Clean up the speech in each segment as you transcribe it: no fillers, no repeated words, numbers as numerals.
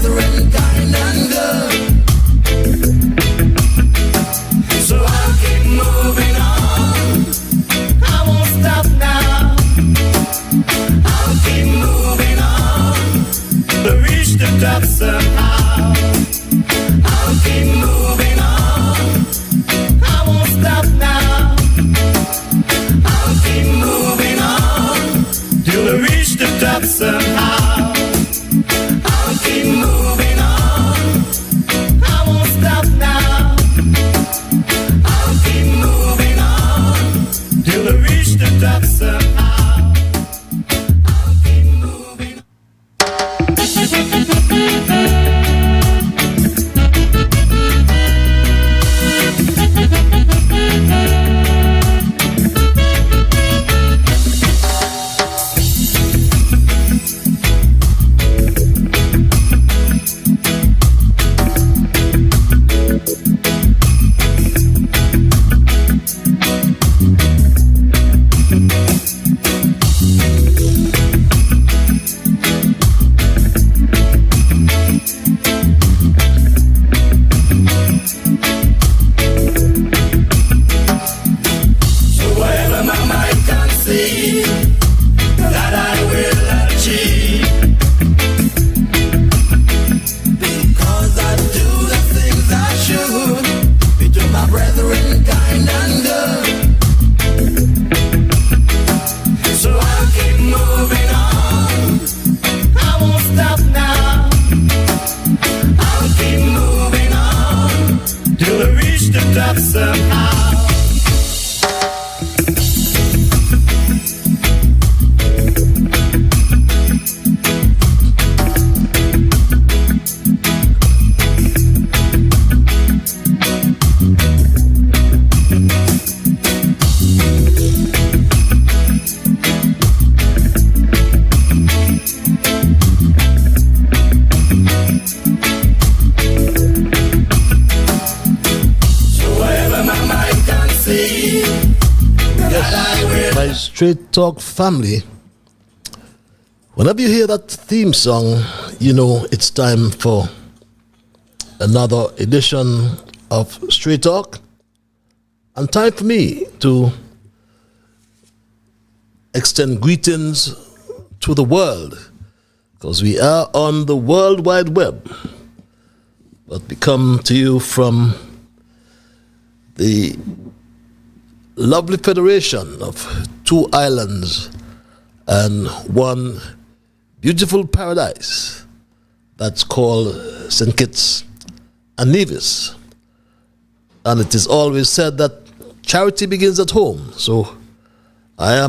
brethren kind and good. So I'll keep moving on. I won't stop now. I'll keep moving on to reach the top somehow. I'll keep moving on. I won't stop now. I'll keep moving on till I reach the top somehow. I'll keep moving on. I won't stop now. I'll keep moving on till I reach the top somehow. I'll keep moving on. Straight Talk family, whenever you hear that theme song, you know it's time for another edition of Straight Talk, and time for me to extend greetings to the world, because we are on the World Wide Web, but we come to you from the lovely federation of two islands and one beautiful paradise that's called St. Kitts and Nevis. And it is always said that charity begins at home. So I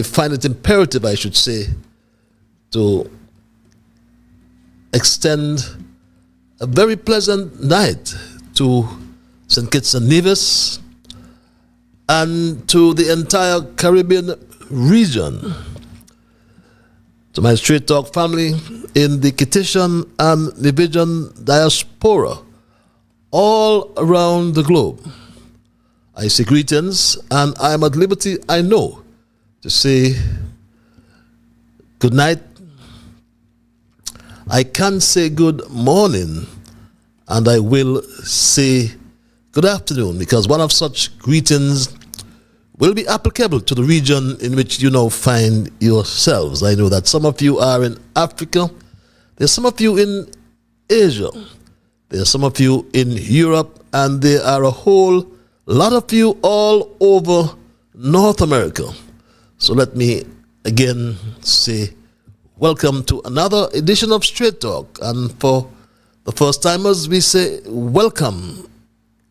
find it imperative, I should say, to extend a very pleasant night to St. Kitts and Nevis and to the entire Caribbean region. To my Straight Talk family in the Kittitian and Nevidian diaspora all around the globe, I say greetings, and I am at liberty, I know, to say good night. I can say good morning, and I will say good afternoon, because one of such greetings will be applicable to the region in which you now find yourselves. I know that some of you are in Africa, there's some of you in Asia, there's some of you in Europe, and there are a whole lot of you all over North America. So let me again say welcome to another edition of Straight Talk, and for the first timers we say welcome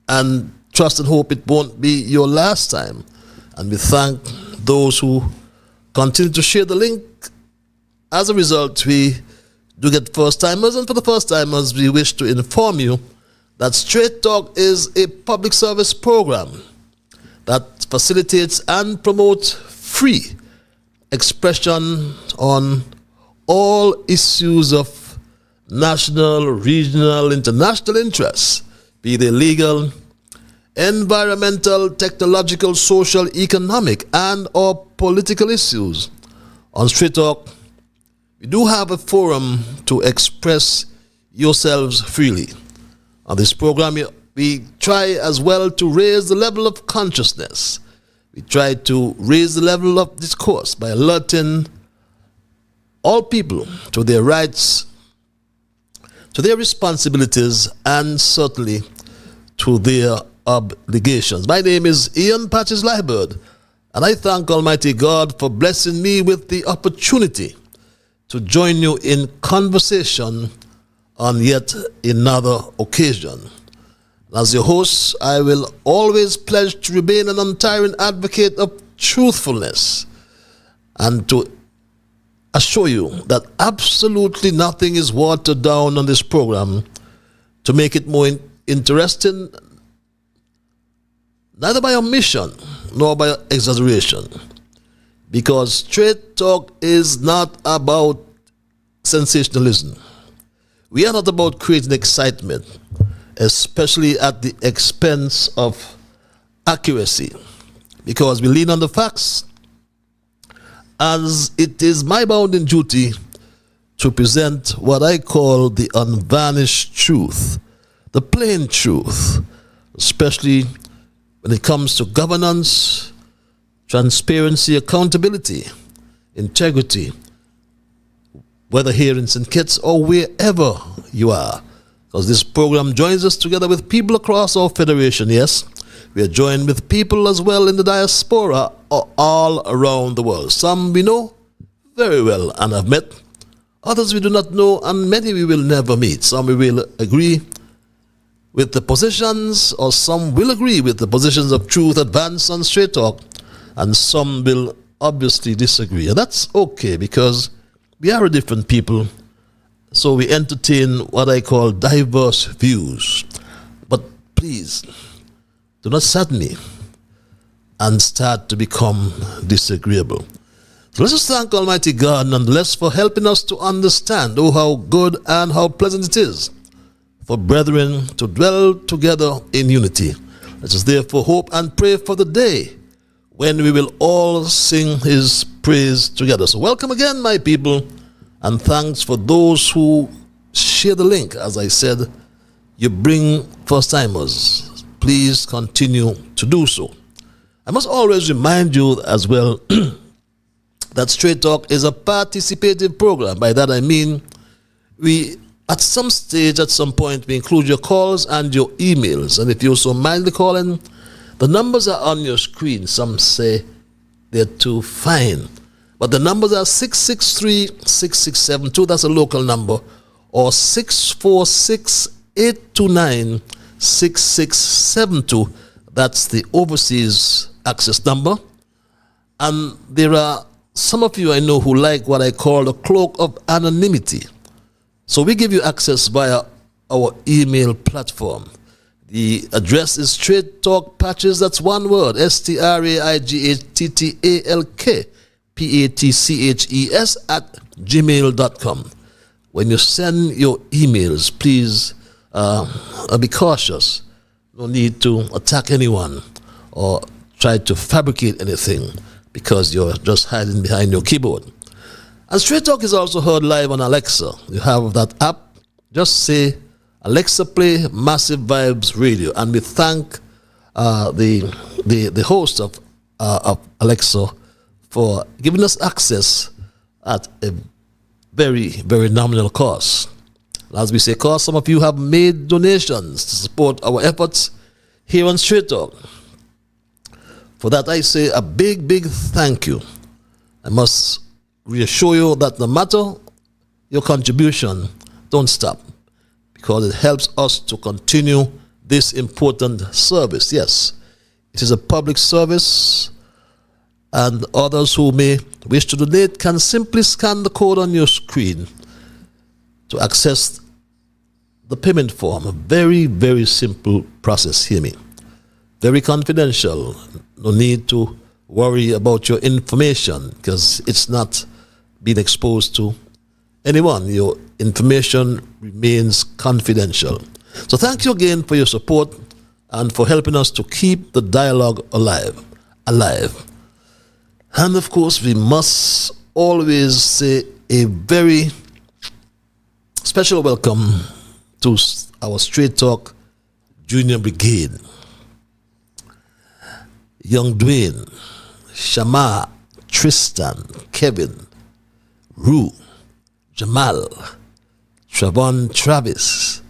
and trust and hope it won't be your last time. And we thank those who continue to share the link. As a result, we do get first timers, and for the first timers we wish to inform you that Straight Talk is a public service program that facilitates and promotes free expression on all issues of national, regional, international interests, be they legal, environmental, technological, social, economic, and or political issues, On Straight Talk, we do have a forum to express yourselves freely. On this program, we try as well to raise the level of consciousness. We try to raise the level of discourse by alerting all people to their rights, to their responsibilities, and certainly to their obligations. My name is Ian Patches Liebird, and I thank Almighty God for blessing me with the opportunity to join you in conversation on yet another occasion. As your host, I will always pledge to remain an untiring advocate of truthfulness and to assure you that absolutely nothing is watered down on this program to make it more interesting, neither by omission nor by exaggeration. Because Straight Talk is not about sensationalism. We are not about creating excitement, especially at the expense of accuracy, because we lean on the facts, as it is my bounden duty to present what I call the unvarnished truth, the plain truth, especially when it comes to governance, transparency, accountability, integrity, whether here in St. Kitts or wherever you are. Because this program joins us together with people across our federation, yes. We are joined with people as well in the diaspora all around the world. Some we know very well and have met. Others we do not know, and many we will never meet. Some we will agree with the positions, or some will agree with the positions of truth advanced on Straight Talk, and some will obviously disagree. And that's okay, because we are a different people, so we entertain what I call diverse views. But please, do not sadden me and start to become disagreeable. So let's just thank Almighty God nonetheless for helping us to understand, oh, how good and how pleasant it is for brethren to dwell together in unity. Let us therefore hope and pray for the day when we will all sing his praise together. So welcome again, my people, and thanks for those who share the link. As I said, you bring first-timers. Please continue to do so. I must always remind you as well that Straight Talk is a participative program. By that I mean we, at some stage, at some point, we include your calls and your emails. And if you're so mindly calling, the numbers are on your screen. Some say they're too fine. But the numbers are 663-6672, that's a local number, or 646-829-6672, that's the overseas access number. And there are some of you I know who like what I call the cloak of anonymity. So we give you access via our email platform. The address is Straight Talk Patches, that's one word, STRAIGHTTALK PATCHES @gmail.com. When you send your emails, please be cautious. No need to attack anyone or try to fabricate anything, because you're just hiding behind your keyboard. And Straight Talk is also heard live on Alexa. You have that app. Just say, Alexa, play Massive Vibes Radio, and we thank the host of Alexa for giving us access at a very, very nominal cost. As we say cost, some of you have made donations to support our efforts here on Straight Talk. For that I say a big, big thank you. I must reassure you that no matter your contribution, don't stop, because it helps us to continue this important service. Yes, it is a public service, and others who may wish to donate can simply scan the code on your screen to access the payment form. A very, very simple process, hear me. Very confidential. No need to worry about your information, because it's not being exposed to anyone. Your information remains confidential. So thank you again for your support and for helping us to keep the dialogue alive. And of course, we must always say a very special welcome to our Straight Talk Junior Brigade. Young Dwayne, Shama, Tristan, Kevin, Rue, Jamal, Travon, Travis,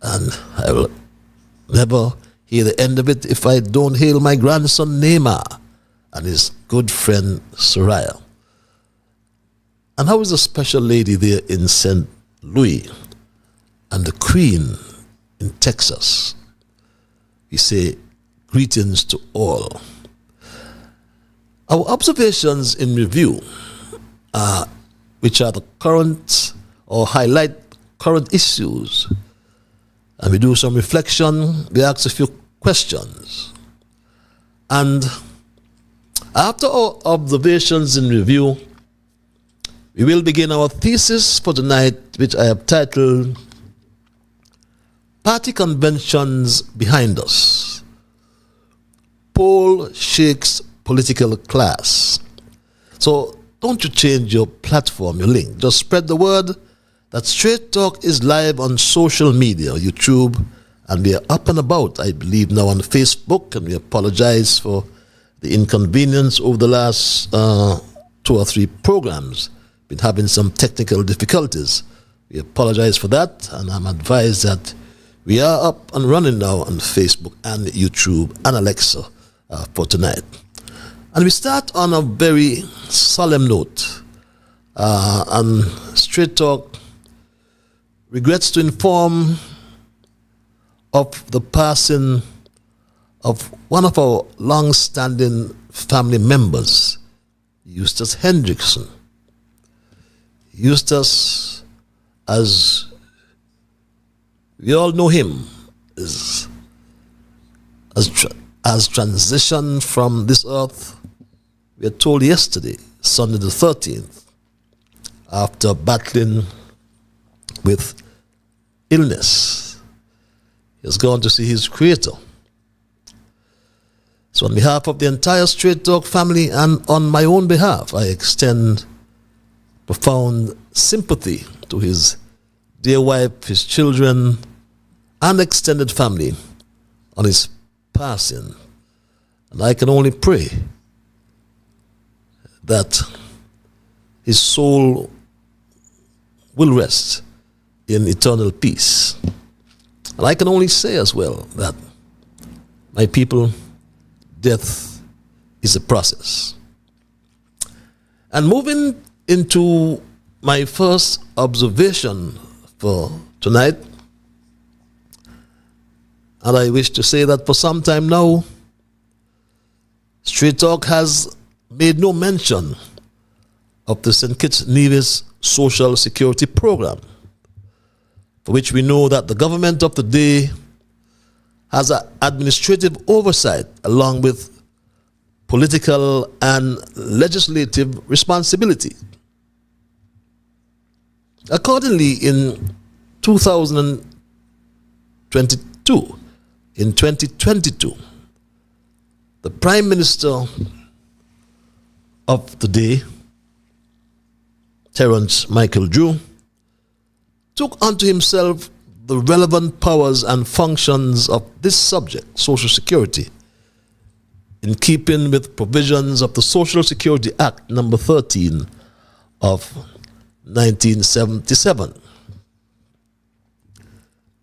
and I will never hear the end of it if I don't hail my grandson Neymar and his good friend Soraya. And how is the special lady there in St. Louis and the Queen in Texas? We say greetings to all. Our observations in review, which are the current or highlight current issues, and we do some reflection, we ask a few questions. And after our observations in review, we will begin our thesis for tonight, which I have titled Party Conventions Behind Us. Paul shakes political class. So don't you change your platform, your link. Just spread the word that Straight Talk is live on social media, YouTube, and we are up and about, I believe, now on Facebook, and we apologize for the inconvenience over the last 2 or 3 programs. Been having some technical difficulties. We apologize for that, and I'm advised that we are up and running now on Facebook and YouTube and Alexa for tonight. And we start on a very solemn note. And Straight Talk regrets to inform of the passing of one of our long-standing family members, Eustace Hendrickson. Eustace, as we all know him, has transitioned from this earth, we are told yesterday, Sunday the 13th, after battling with illness. He has gone to see his Creator. So on behalf of the entire Straight Talk family and on my own behalf, I extend profound sympathy to his dear wife, his children, and extended family on his passing. And I can only pray that his soul will rest in eternal peace. And I can only say as well that, my people, death is a process. And moving into my first observation for tonight, and I wish to say that for some time now, Straight Talk has made no mention of the St. Kitts Nevis Social Security Program, for which we know that the government of the day has an administrative oversight along with political and legislative responsibility. Accordingly, in 2022, the Prime Minister of the day, Terence Michael Drew, took unto himself the relevant powers and functions of this subject, Social Security, in keeping with provisions of the Social Security Act number 13 of 1977.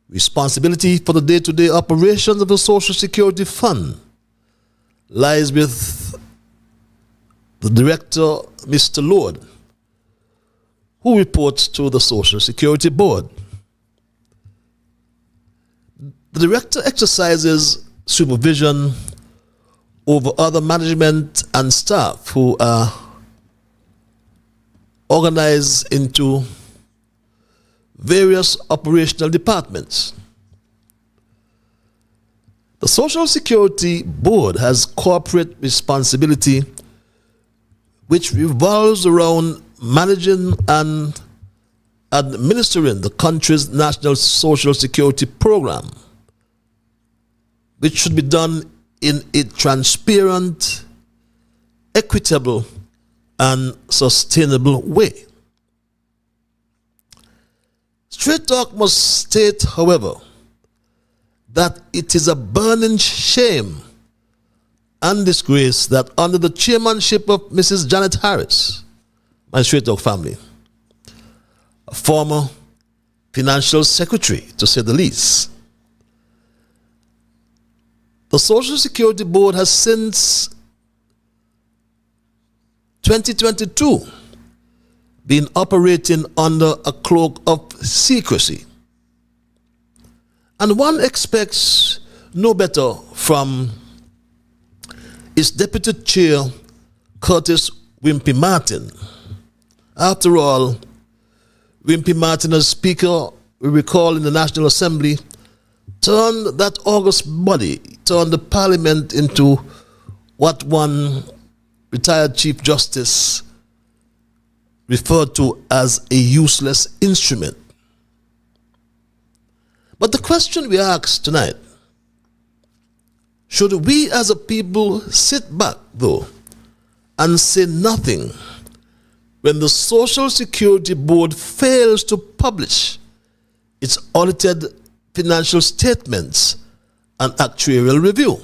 Responsibility for the day-to-day operations of the Social Security Fund lies with the Director, Mr. Lord, who reports to the Social Security Board. The Director exercises supervision over other management and staff who are organized into various operational departments. The Social Security Board has corporate responsibility, which revolves around managing and administering the country's national social security program, which should be done in a transparent, equitable, and sustainable way. Straight Talk must state, however, that it is a burning shame and disgrace that under the chairmanship of Mrs. Janet Harris, my Straight Talk family, a former financial secretary, to say the least, the Social Security Board has since 2022 been operating under a cloak of secrecy. And one expects no better from its deputy chair, Curtis Wimpy Martin. After all, Wimpy Martin, as Speaker, we recall in the National Assembly, turned that august body, turned the Parliament into what one retired Chief Justice referred to as a useless instrument. But the question we ask tonight, should we as a people sit back, though, and say nothing when the Social Security Board fails to publish its audited financial statements and actuarial review?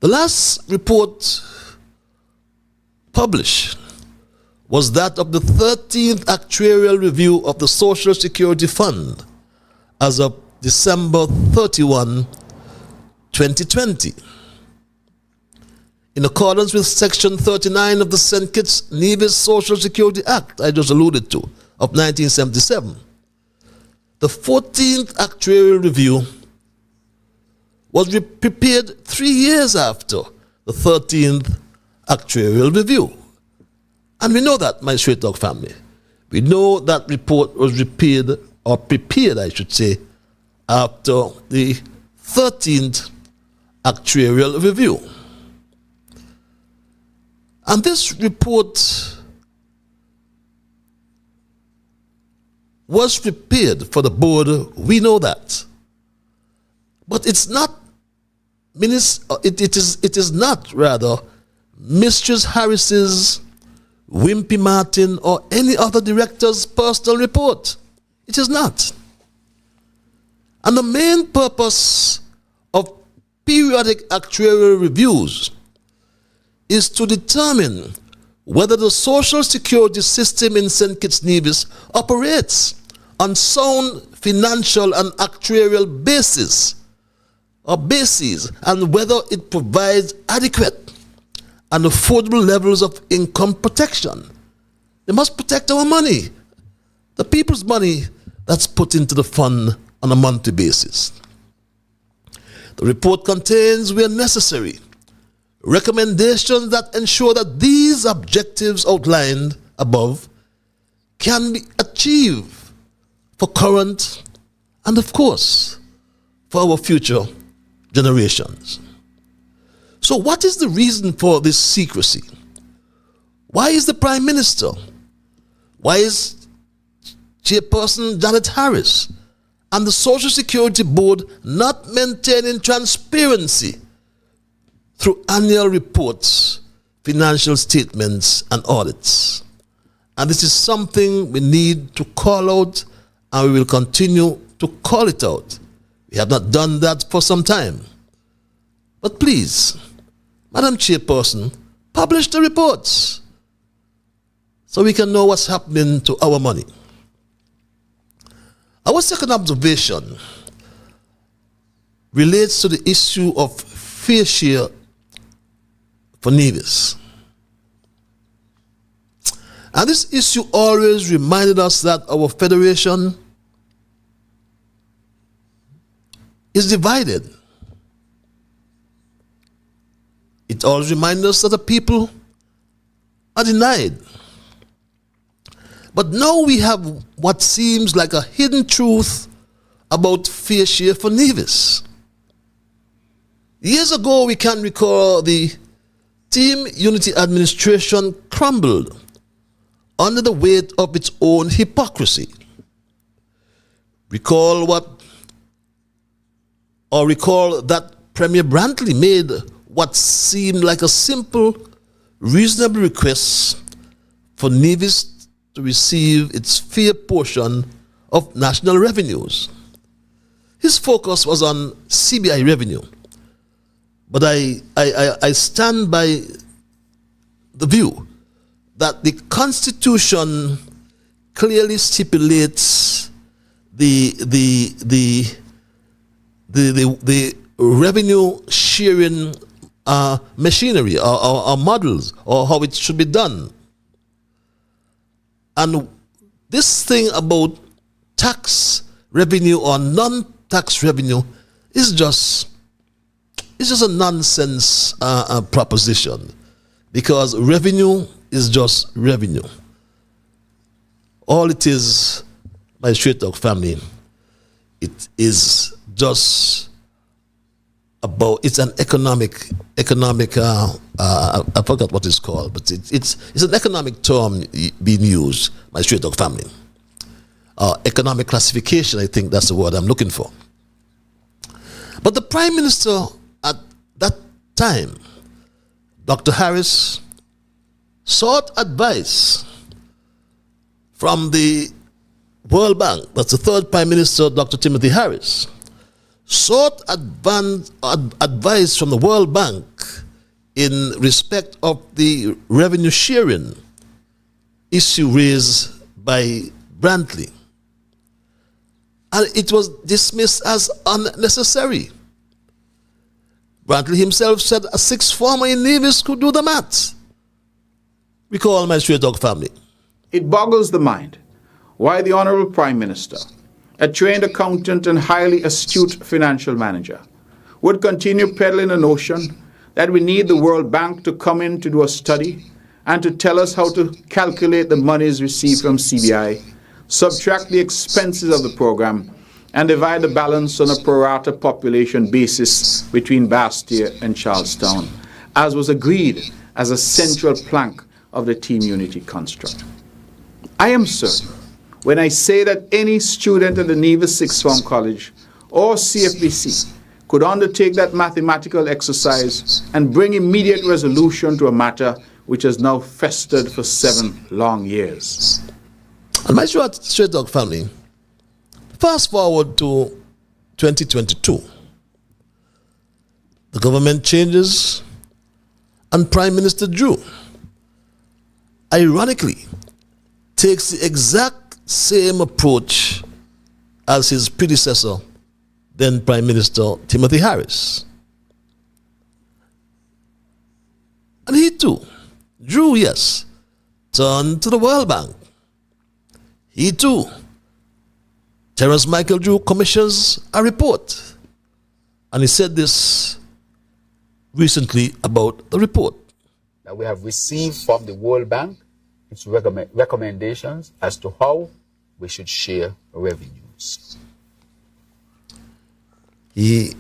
The last report published was that of the 13th actuarial review of the Social Security Fund as of December 31, 2020. In accordance with Section 39 of the St. Kitts Nevis Social Security Act, I just alluded to, of 1977, the 14th actuarial review was prepared 3 years after the 13th actuarial review. And we know that, my Straight Talk family. We know that report was prepared, I should say, after the 13th actuarial review. And this report was prepared for the board, we know that. But it's not, it is not, rather, Mistress Harris's, Wimpy Martin, or any other director's personal report. It is not. And the main purpose of periodic actuarial reviews is to determine whether the social security system in St. Kitts Nevis operates on sound financial and actuarial bases, and whether it provides adequate and affordable levels of income protection. They must protect our money, the people's money that's put into the fund on a monthly basis. The report contains, where necessary, recommendations that ensure that these objectives outlined above can be achieved for current and, of course, for our future generations. So what is the reason for this secrecy? Why is the Prime Minister, why is Chairperson Janet Harris and the Social Security Board not maintaining transparency through annual reports, financial statements, and audits? And this is something we need to call out, and we will continue to call it out. We have not done that for some time. But please, Madam Chairperson, publish the reports so we can know what's happening to our money. Our second observation relates to the issue of fair share for Nevis. And this issue always reminded us that our federation is divided. It always reminds us that the people are denied. But now we have what seems like a hidden truth about fair share for Nevis. Years ago, we can recall the Team Unity administration crumbled under the weight of its own hypocrisy. Recall that Premier Brantley made what seemed like a simple reasonable requests for Nevis to receive its fair portion of national revenues. His focus was on CBI revenue, but I stand by the view that the Constitution clearly stipulates the revenue sharing machinery or models or how it should be done. And this thing about tax revenue or non-tax revenue is just a nonsense proposition, because revenue is just revenue. All it is, my straight talk family, it is just about, it's an economic I forgot what it's called, but it's an economic term being used, my straight talk family. Economic classification, I think that's the word I'm looking for. But the Prime Minister at that time, Dr. Harris, sought advice from the World Bank. That's the third Prime Minister, Dr. Timothy Harris, sought advice from the World Bank in respect of the revenue sharing issue raised by Brantley. And it was dismissed as unnecessary. Brantley himself said a sixth former in Nevis could do the maths. Recall, my straight dog family. It boggles the mind why the Honorable Prime Minister, a trained accountant and highly astute financial manager, would continue peddling a notion that we need the World Bank to come in to do a study and to tell us how to calculate the monies received from CBI, subtract the expenses of the program, and divide the balance on a pro rata population basis between Bastia and Charlestown, as was agreed as a central plank of the Team Unity construct. I am certain when I say that any student at the Nevis Sixth Form College or CFBC could undertake that mathematical exercise and bring immediate resolution to a matter which has now festered for 7 long years. And my straight dog family, fast forward to 2022. The government changes and Prime Minister Drew, ironically, takes the exact same approach as his predecessor, then Prime Minister Timothy Harris. And he too, Drew, yes, turned to the World Bank. He too, Terence Michael Drew commissions a report. And he said this recently about the report. That we have received from the World Bank its recommendations as to how we should share revenues. He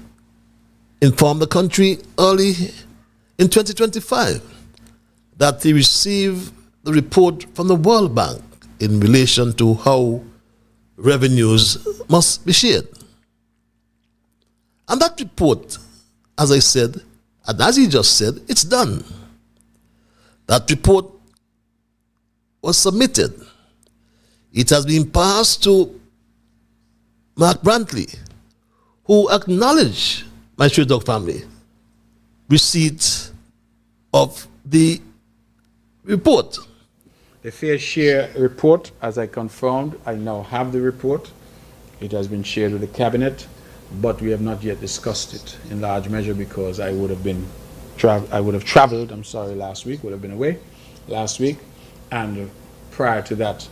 informed the country early in 2025 that he received the report from the World Bank in relation to how revenues must be shared. And that report, as I said, and as he just said, it's done. That report was submitted. It has been passed to Mark Brantley, who acknowledged, my straight dog family, receipt of the report. The Fair Share report, as I confirmed, I now have the report. It has been shared with the Cabinet, but we have not yet discussed it in large measure because I would have traveled, last week, would have been away last week. And prior to that,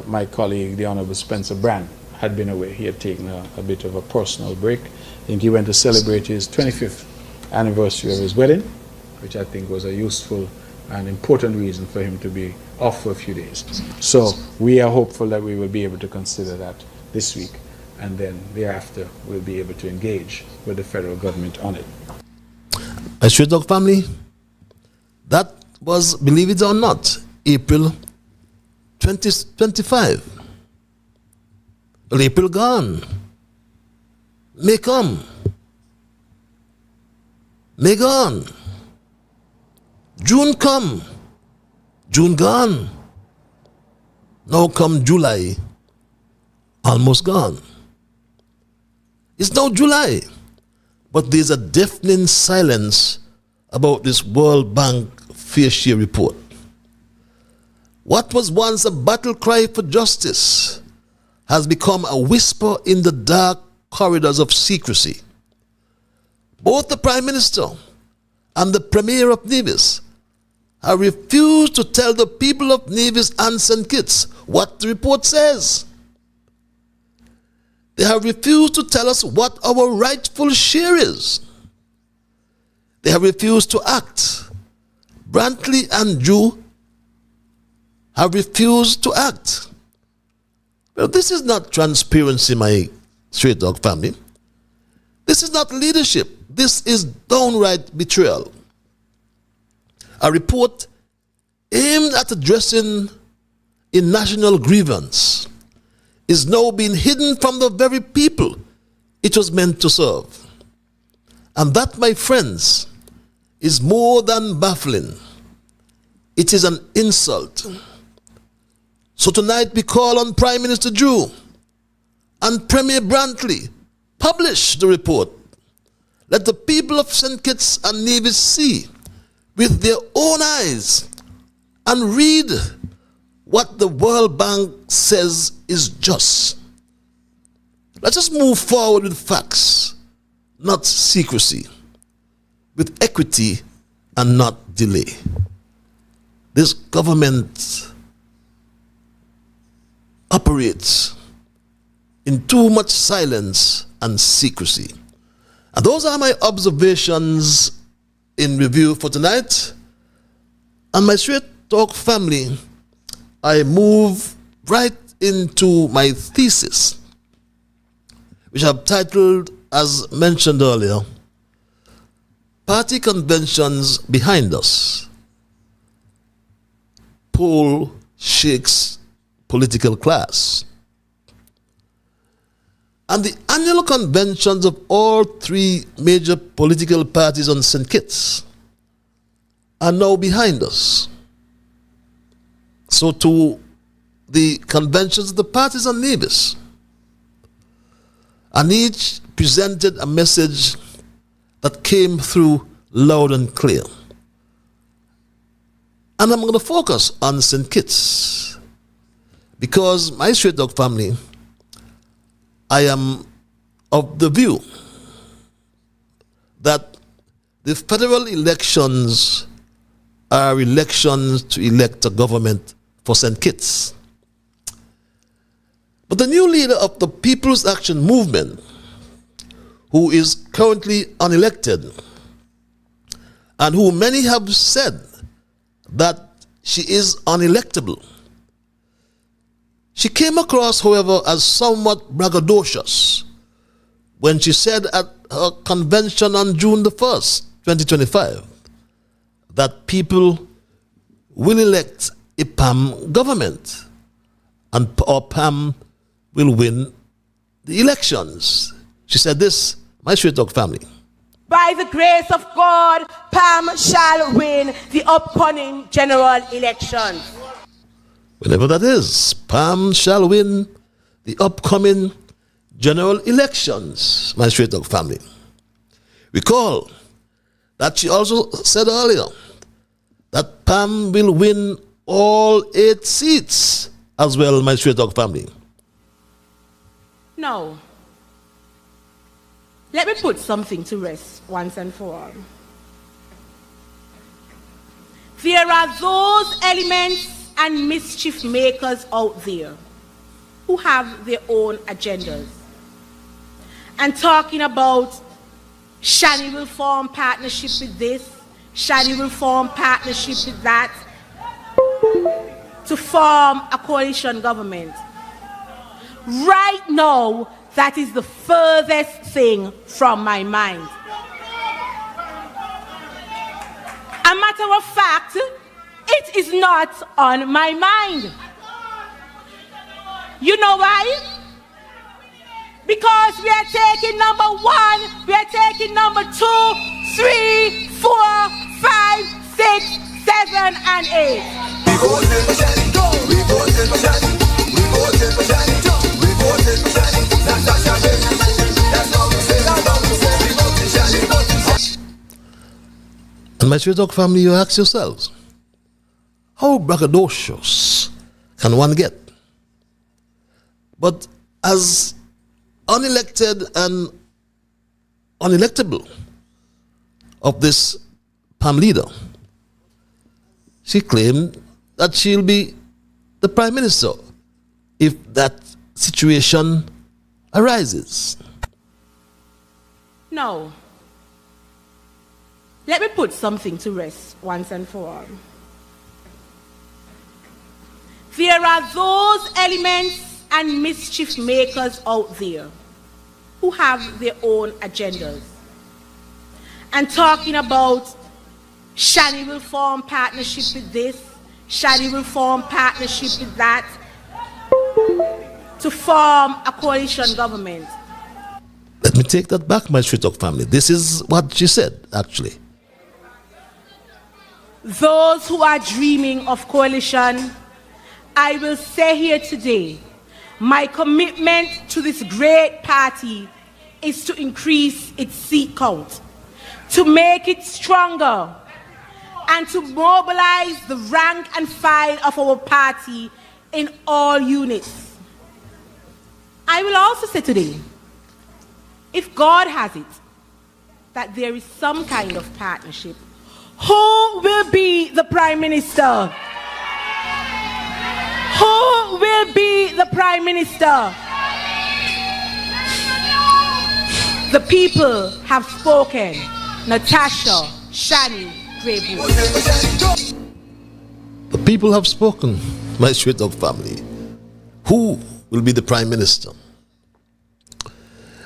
my colleague, the Honorable Spencer Brand, had been away. He had taken a bit of a personal break. I think he went to celebrate his 25th anniversary of his wedding, which I think was a useful and important reason for him to be off for a few days. So we are hopeful that we will be able to consider that this week, and then thereafter we'll be able to engage with the federal government on it. My straight dog family, that was, believe it or not, April 2025. Well, April gone. May come. May gone. June come, June gone. Now come July, almost gone. It's now July, but there's a deafening silence about this World Bank fair share report. What was once a battle cry for justice has become a whisper in the dark corridors of secrecy. Both the Prime Minister and the Premier of Nevis have refused to tell the people of Nevis and St. Kitts what the report says. They have refused to tell us what our rightful share is. They have refused to act. Brantley and Jew have refused to act. Well, this is not transparency, my straight dog family. This is not leadership. This is downright betrayal. A report aimed at addressing a national grievance is now being hidden from the very people it was meant to serve. And that, my friends, is more than baffling. It is an insult. So tonight we call on Prime Minister Drew and Premier Brantley, publish the report. Let the people of St. Kitts and Nevis see with their own eyes and read what the World Bank says is just. Let us move forward with facts, not secrecy, with equity and not delay. This government operates in too much silence and secrecy. And those are my observations in review for tonight. And my straight talk family, I move right into my thesis, which I've titled, as mentioned earlier, Party Conventions Behind Us. Poll shakes political class. And the annual conventions of all three major political parties on St. Kitts are now behind us. So to the conventions of the parties on Nevis, and each presented a message that came through loud and clear. And I'm going to focus on St. Kitts because my straight dog family, I am of the view that the federal elections are elections to elect a government for St. Kitts. But the new leader of the People's Action Movement, who is currently unelected, and who many have said that she is unelectable, she came across, however, as somewhat braggadocious when she said at her convention on June the 1st, 2025, that people will elect a PAM government and or PAM will win the elections. She said this, my straight dog family. By the grace of God, PAM shall win the upcoming general election. Whenever that is, PAM shall win the upcoming general elections, my straight dog family. Recall that she also said earlier that PAM will win all 8 seats as well, my straight dog family. Now, let me put something to rest once and for all. There are those elements and mischief makers out there who have their own agendas and talking about Shani will form partnership with this, Shani will form partnership with that to form a coalition government. Right now, that is the furthest thing from my mind. A matter of fact, it is not on my mind. You know why? Because we are taking number 1, we are taking number 2, 3, 4, 5, 6, 7 and 8. And my Straight Talk family, you ask yourselves, how braggadocious can one get? But as unelected and unelectable of this PAM leader, she claimed that she'll be the Prime Minister if that situation arises. Now, let me put something to rest once and for all. There are those elements and mischief makers out there who have their own agendas and talking about Shani will form partnership with this, Shani will form partnership with that to form a coalition government. Let me take that back, my Straight Talk family. This is what she said, actually. Those who are dreaming of coalition, I will say here today, my commitment to this great party is to increase its seat count, to make it stronger, and to mobilize the rank and file of our party in all units. I will also say today, if God has it, that there is some kind of partnership, who will be the Prime Minister? Who will be the Prime Minister? The people have spoken. Natasha, Shani, Greywood. The people have spoken, my Straight Talk family. Who will be the Prime Minister?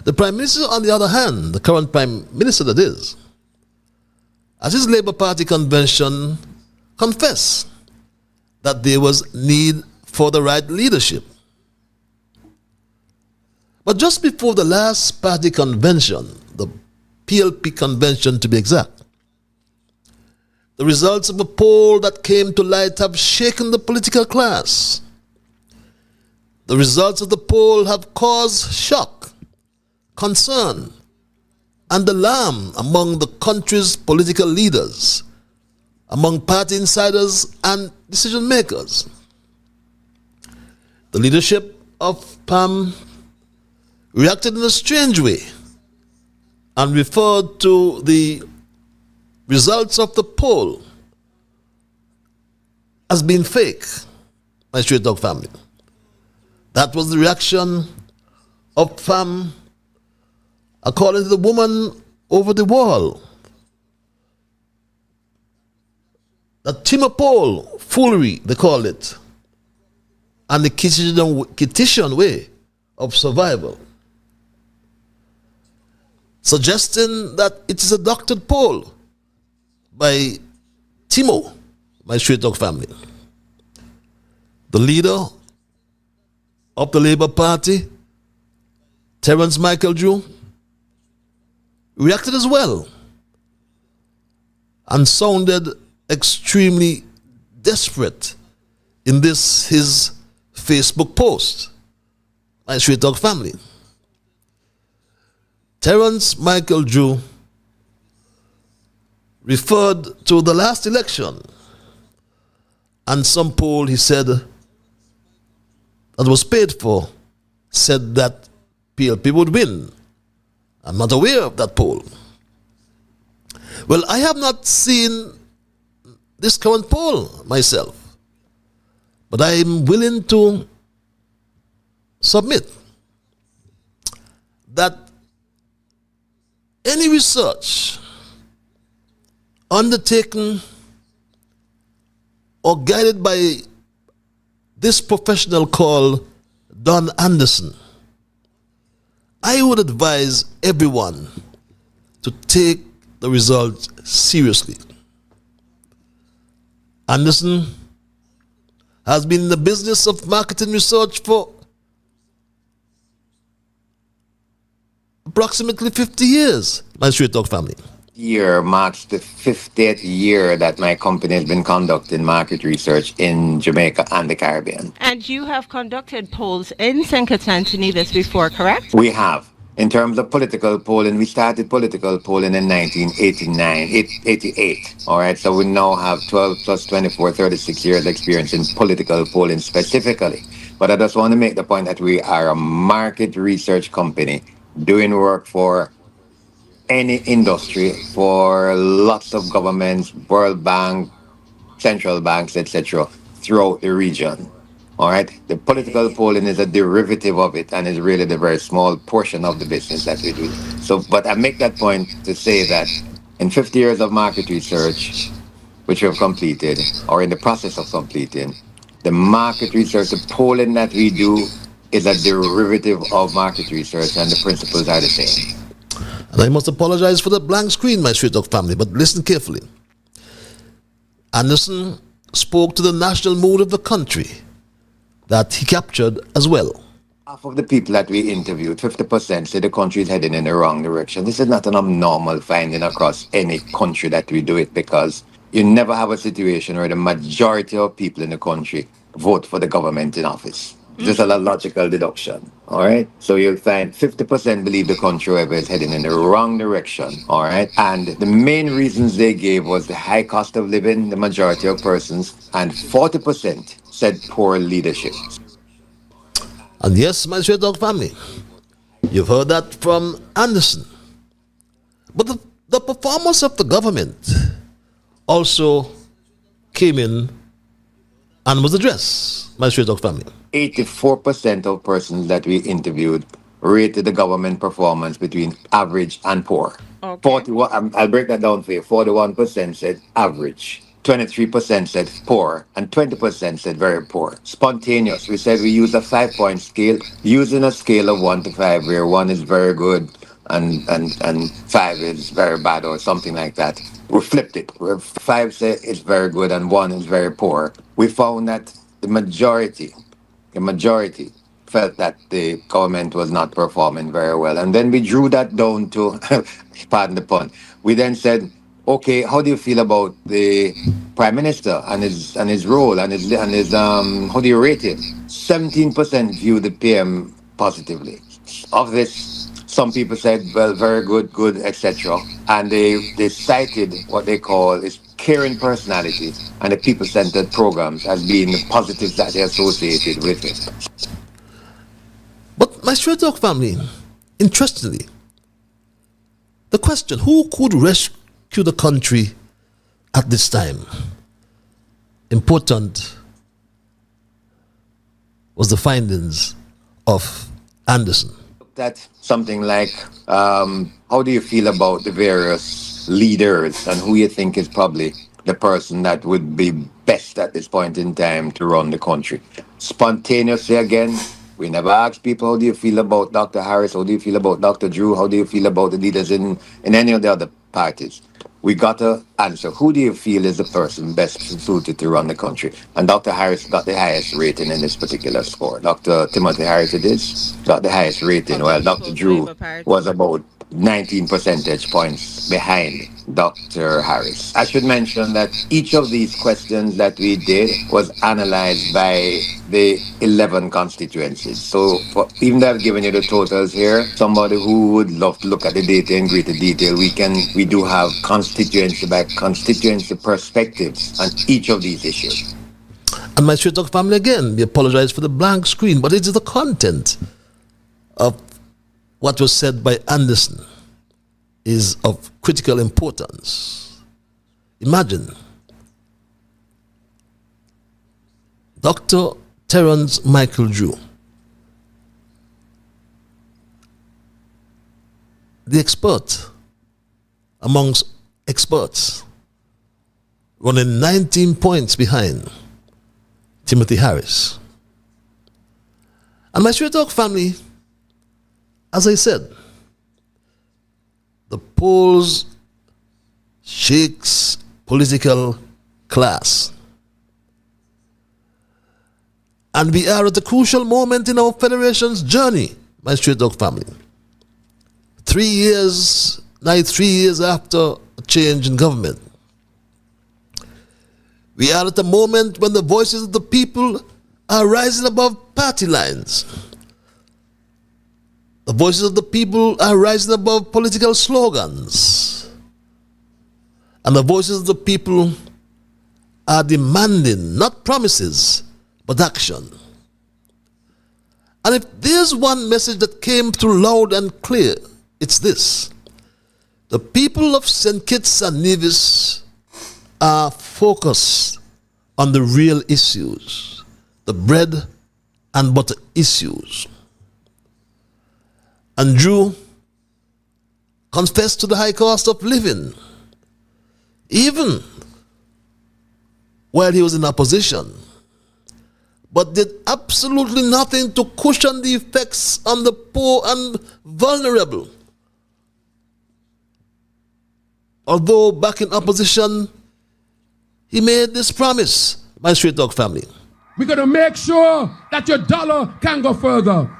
The Prime Minister, on the other hand, the current Prime Minister that is, at his Labour Party convention, confessed that there was need for the right leadership. But just before the last party convention, the PLP convention to be exact, the results of a poll that came to light have shaken the political class. The results of the poll have caused shock, concern, and alarm among the country's political leaders, among party insiders and decision makers. The leadership of PAM reacted in a strange way and referred to the results of the poll as being fake, my Straight Talk family. That was the reaction of PAM, according to the woman over the wall. The Timor poll foolery, they call it, and the Kittian way of survival, suggesting that it is a doctored poll by Timo, my Straight Talk family. The leader of the Labour Party, Terence Michael Drew, reacted as well and sounded extremely desperate in this his Facebook post, my Straight Talk family. Terence Michael Drew referred to the last election and some poll he said that was paid for said that PLP would win. I'm not aware of that poll. Well, I have not seen this current poll myself, but I am willing to submit that any research undertaken or guided by this professional called Don Anderson, I would advise everyone to take the results seriously. Anderson has been in the business of marketing research for approximately 50 years, my Straight Talk family. year marks the 50th year that my company has been conducting market research in Jamaica and the Caribbean. And you have conducted polls in St. Kitts and Nevis before, correct? We have. In terms of political polling, we started political polling in 1989, 88. All right, so we now have 12 plus 24, 36 years experience in political polling specifically. But I just want to make the point that we are a market research company doing work for any industry, for lots of governments, World Bank, central banks, etc., throughout the region. All right. The political polling is a derivative of it and is really the very small portion of the business that we do. So, but I make that point to say that in 50 years of market research, which we have completed or in the process of completing, the market research, the polling that we do is a derivative of market research and the principles are the same. And I must apologize for the blank screen, my Straight Talk family, but listen carefully. Anderson spoke to the national mood of the country that he captured as well. Half of the people that we interviewed, 50%, say the country is heading in the wrong direction. This is not an abnormal finding across any country that we do it, because you never have a situation where the majority of people in the country vote for the government in office. Just a logical deduction, all right? So you'll find 50% believe the country is heading in the wrong direction, all right? And the main reasons they gave was the high cost of living, the majority of persons, and 40% said poor leadership. And yes, my Straight Talk family, you've heard that from Anderson. But the performance of the government also came in and was addressed, my Straight Talk family. 84% of persons that we interviewed rated the government performance between average and poor. Okay. 41, I'll break that down for you. 41% said average, 23% said poor, and 20% said very poor. Spontaneous, we said we use a 5-point scale, using a scale of 1 to 5, where 1 is very good and 5 is very bad or something like that. We flipped it, where 5 say it's very good and 1 is very poor. We found that the majority felt that the government was not performing very well. And then we drew that down to, pardon the pun, we then said, okay, how do you feel about the Prime Minister and his role and his how do you rate him? 17% view the PM positively. Of this, some people said, well, very good, good, etc. And they cited what they call is caring personality and the people-centered programs as being the positives that they associated with it. But my Straight Talk family, interestingly, the question, who could rescue the country at this time? Important was the findings of Anderson. That something like, how do you feel about the various leaders and who you think is probably the person that would be best at this point in time to run the country? Spontaneously again, we never ask people, how do you feel about Dr. Harris? How do you feel about Dr. Drew? How do you feel about the leaders in any of the other parties? We got to answer, who do you feel is the person best suited to run the country? And Dr. Harris got the highest rating in this particular score. Dr. Timothy Harris, it is, got the highest rating, while Dr. Drew was about 19 percentage points behind Dr. Harris. I should mention that each of these questions that we did was analyzed by the 11 constituencies. So even though I've given you the totals here, somebody who would love to look at the data in greater detail, we do have constituency by constituency perspectives on each of these issues. And my Straight Talk family, again, we apologize for the blank screen, but it is the content of what was said by Anderson is of critical importance. Imagine Dr. Terence Michael Drew, the expert amongst experts, running 19 points behind Timothy Harris. And my Straight Talk family, as I said, the polls shakes political class. And we are at a crucial moment in our federation's journey, my Straight Talk family. 3 years after a change in government. We are at a moment when the voices of the people are rising above party lines. The voices of the people are rising above political slogans. And the voices of the people are demanding not promises, but action. And if there's one message that came through loud and clear, it's this. The people of St. Kitts and Nevis are focused on the real issues, the bread and butter issues. And Drew confessed to the high cost of living, even while he was in opposition, but did absolutely nothing to cushion the effects on the poor and vulnerable. Although back in opposition, he made this promise, my Straight Talk family. We're going to make sure that your dollar can go further,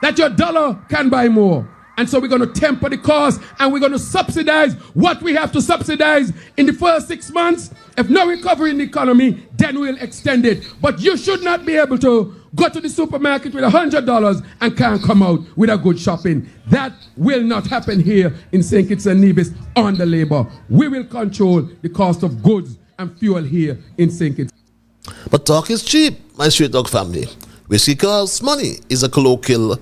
that your dollar can buy more. And so we're going to temper the cost, and we're going to subsidize what we have to subsidize in the first 6 months. If no recovery in the economy, then we'll extend it. But you should not be able to go to the supermarket with $100 and can't come out with a good shopping. That will not happen here in St. Kitts and Nevis on the labor. We will control the cost of goods and fuel here in St. Kitts. But talk is cheap, my Straight Talk family. Whiskey costs money is a colloquial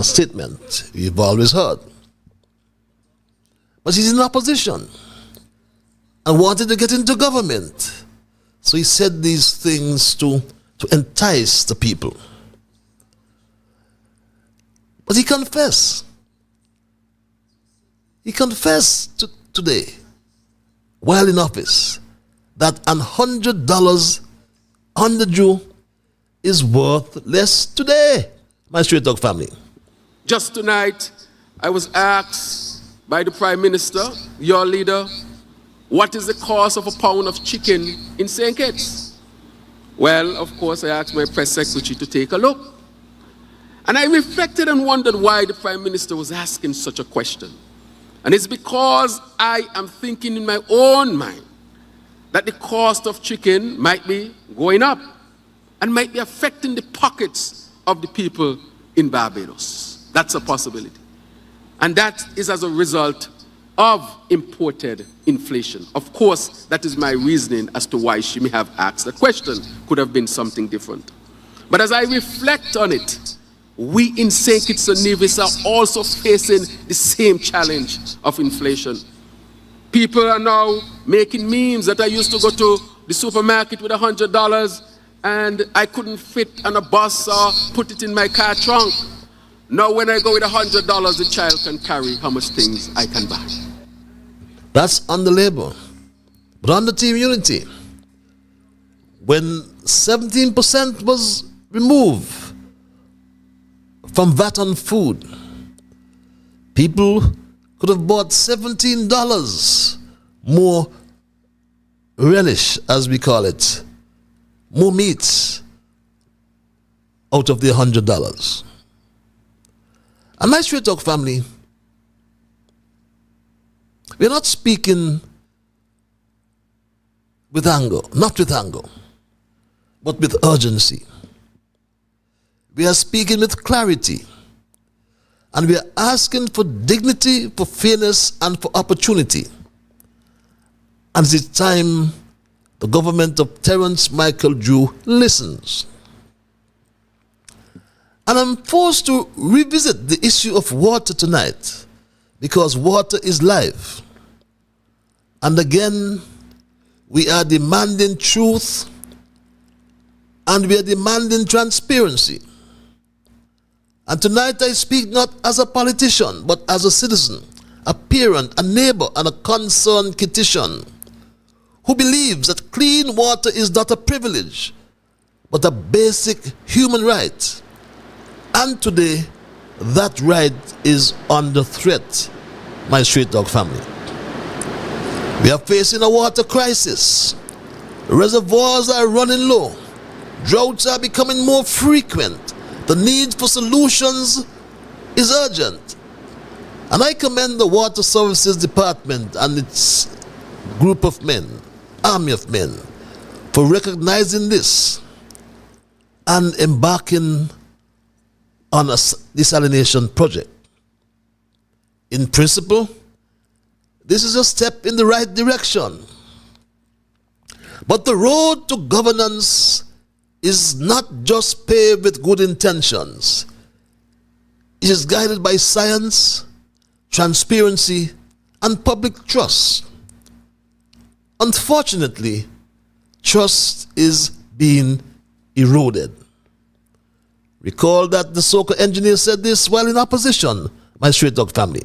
statement we've always heard. But he's in opposition and wanted to get into government. So he said these things to entice the people. But he confessed. He confessed today, while in office, that $100 on the Jew is worth less today. My Straight Talk family. Just tonight, I was asked by the Prime Minister, your leader, what is the cost of a pound of chicken in St. Kitts? Well, of course, I asked my press secretary to take a look. And I reflected and wondered why the Prime Minister was asking such a question. And it's because I am thinking in my own mind that the cost of chicken might be going up and might be affecting the pockets of the people in Barbados. That's a possibility. And that is as a result of imported inflation. Of course, that is my reasoning as to why she may have asked the question. Could have been something different. But as I reflect on it, we in St. Kitts and Nevis are also facing the same challenge of inflation. People are now making memes that I used to go to the supermarket with $100 and I couldn't fit on a bus or put it in my car trunk. Now when I go with $100, the child can carry how much things I can buy. That's on the labor. But on the team unity, when 17% was removed from VAT on food, people could have bought $17 more relish, as we call it, more meats out of the $100. And my Straight Talk family, we're not speaking with anger, not with anger, but with urgency. We are speaking with clarity. And we are asking for dignity, for fairness, and for opportunity. And it's time the government of Terence Michael Drew listens. And I'm forced to revisit the issue of water tonight, because water is life. And again, we are demanding truth, and we are demanding transparency. And tonight I speak not as a politician, but as a citizen, a parent, a neighbor, and a concerned Kittitian who believes that clean water is not a privilege, but a basic human right. And today, that right is under threat, my Straight Talk family. We are facing a water crisis. Reservoirs are running low. Droughts are becoming more frequent. The need for solutions is urgent. And I commend the Water Services Department and its group of men, army of men, for recognizing this and embarking on a desalination project. In principle, this is a step in the right direction. But the road to governance is not just paved with good intentions. It is guided by science, transparency, and public trust. Unfortunately, trust is being eroded. Recall that the Soka engineer said this while in opposition, my straight dog family.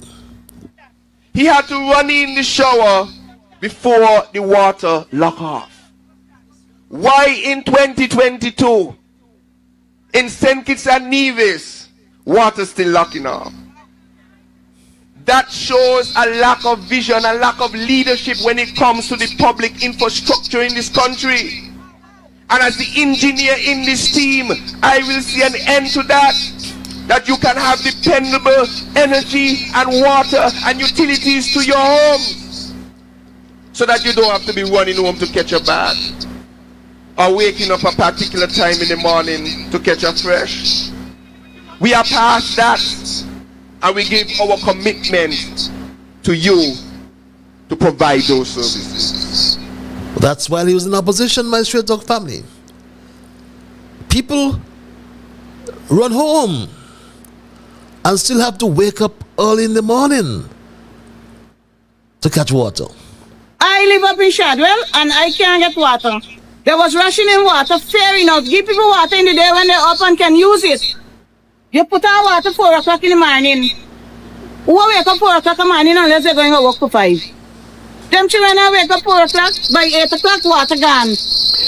He had to run in the shower before the water lock off. Why in 2022, in St. Kitts and Nevis, water still locking off? That shows a lack of vision, a lack of leadership when it comes to the public infrastructure in this country. And as the engineer in this team, I will see an end to that. That you can have dependable energy and water and utilities to your homes. So that you don't have to be running home to catch a bath. Or waking up a particular time in the morning to catch a fresh. We are past that. And we give our commitment to you to provide those services. That's while he was in opposition, my straight dog family. People run home and still have to wake up early in the morning to catch water. I live up in Shadwell and I can't get water. There was rationing water, fair enough. Give people water in the day when they're up and can use it. You put out water 4 o'clock in the morning. Who will wake up 4 o'clock in the morning unless they're going to work to 5? Them children wake up 4 o'clock, by 8 o'clock water gone.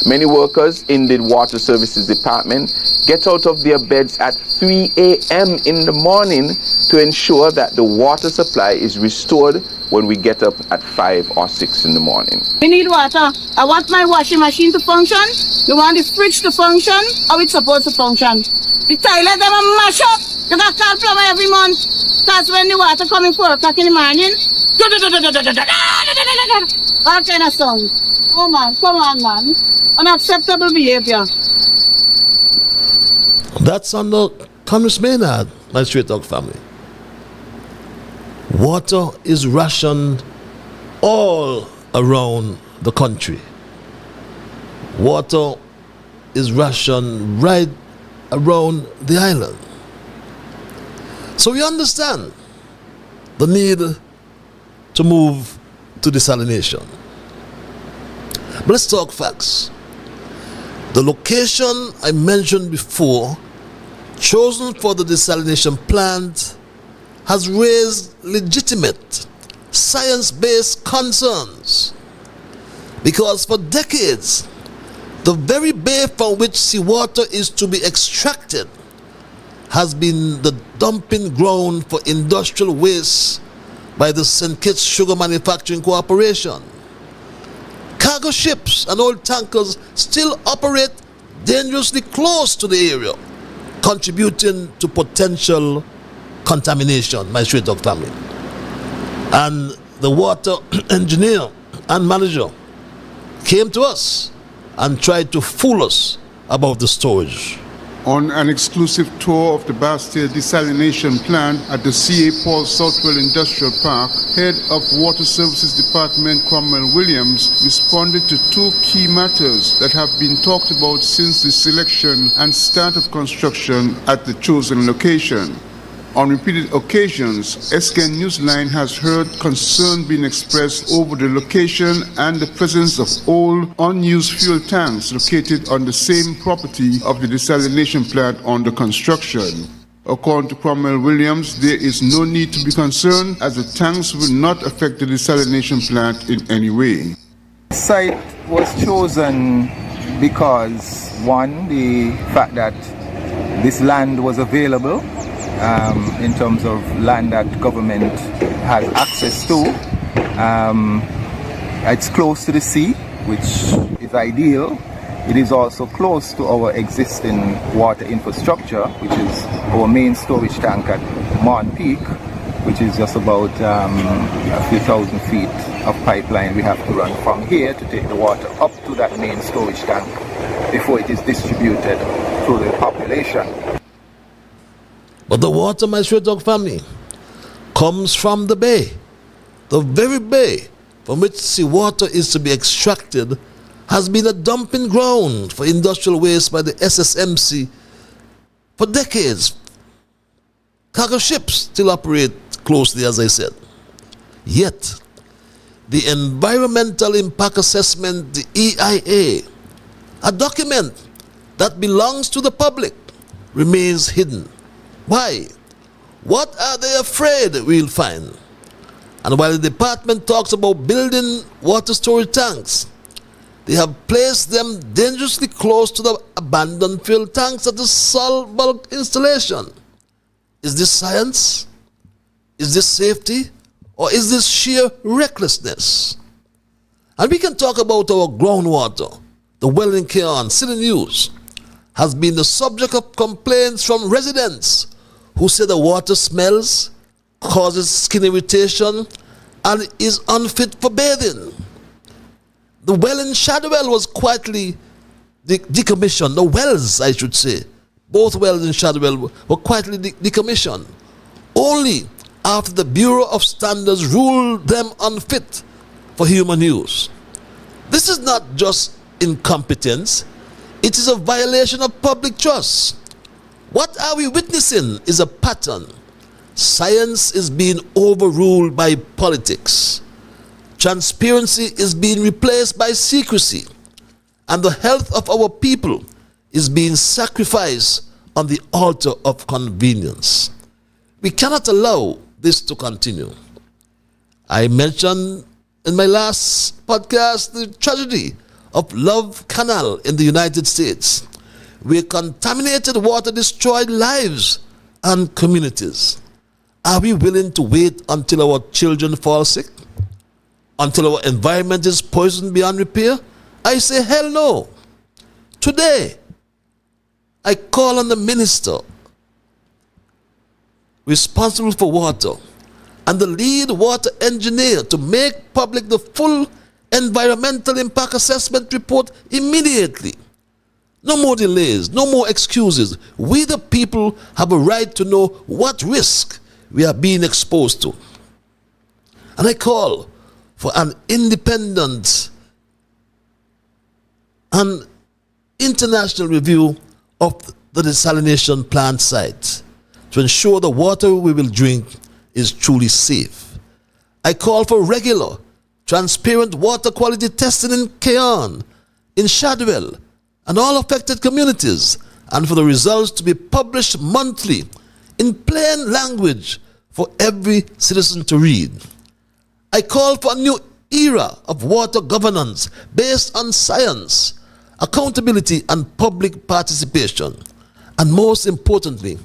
Many workers in the Water Services Department get out of their beds at 3 a.m. in the morning to ensure that the water supply is restored when we get up at 5 or 6 in the morning. We need water. I want my washing machine to function. You want the fridge to function, how it's supposed to function. The toilet, them a mash up. You got to call plumber every month. Because when the water coming 4 o'clock in the morning, all kind of sound. Oh man, come on man. Unacceptable behavior. That's under Thomas Maynard, my straight dog family. Water is rationed all around the country. Water is rationed right around the island. So we understand the need to move to desalination. But let's talk facts. The location I mentioned before, chosen for the desalination plant, has raised legitimate science-based concerns. Because for decades, the very bay from which seawater is to be extracted has been the dumping ground for industrial waste by the St. Kitts Sugar Manufacturing Corporation. Cargo ships and oil tankers still operate dangerously close to the area, contributing to potential contamination, my straight dog family. And the water engineer and manager came to us and tried to fool us about the storage. On an exclusive tour of the Bastille desalination plant at the C.A. Paul Southwell Industrial Park, head of Water Services Department Cromwell Williams responded to 2 key matters that have been talked about since the selection and start of construction at the chosen location. On repeated occasions, SKN Newsline has heard concern being expressed over the location and the presence of old, unused fuel tanks located on the same property of the desalination plant under construction. According to Cromwell Williams, there is no need to be concerned as the tanks will not affect the desalination plant in any way. The site was chosen because, one, the fact that this land was available in terms of land that government has access to. It's close to the sea, which is ideal. It is also close to our existing water infrastructure, which is our main storage tank at Mon Peak, which is just about a few thousand feet of pipeline we have to run from here to take the water up to that main storage tank before it is distributed to the population. But the water, my Straight Talk family, comes from the bay. The very bay from which the water is to be extracted has been a dumping ground for industrial waste by the SSMC for decades. Cargo ships still operate closely, as I said. Yet, the Environmental Impact Assessment, the EIA, a document that belongs to the public, remains hidden. Why? What are they afraid we'll find? And while the department talks about building water storage tanks, they have placed them dangerously close to the abandoned fuel tanks at the salt bulk installation. Is this science? Is this safety? Or is this sheer recklessness? And we can talk about our groundwater. The well in Keon, still in use, has been the subject of complaints from residents who say the water smells, causes skin irritation, and is unfit for bathing. The well in Shadwell was quietly decommissioned. The wells, I should say, both wells in Shadwell were quietly decommissioned, only after the Bureau of Standards ruled them unfit for human use. This is not just incompetence, it is a violation of public trust. What are we witnessing is a pattern. Science is being overruled by politics. Transparency is being replaced by secrecy. And the health of our people is being sacrificed on the altar of convenience. We cannot allow this to continue. I mentioned in my last podcast the tragedy of Love Canal in the United States, where contaminated water destroyed lives and communities. Are we willing to wait until our children fall sick? Until our environment is poisoned beyond repair? I say hell no. Today, I call on the minister responsible for water and the lead water engineer to make public the full environmental impact assessment report immediately. No more delays, no more excuses. We the people have a right to know what risk we are being exposed to. And I call for an independent and international review of the desalination plant site to ensure the water we will drink is truly safe. I call for regular, transparent water quality testing in Keon, in Shadwell, and all affected communities, and for the results to be published monthly in plain language for every citizen to read. I call for a new era of water governance based on science, accountability, and public participation. And most importantly,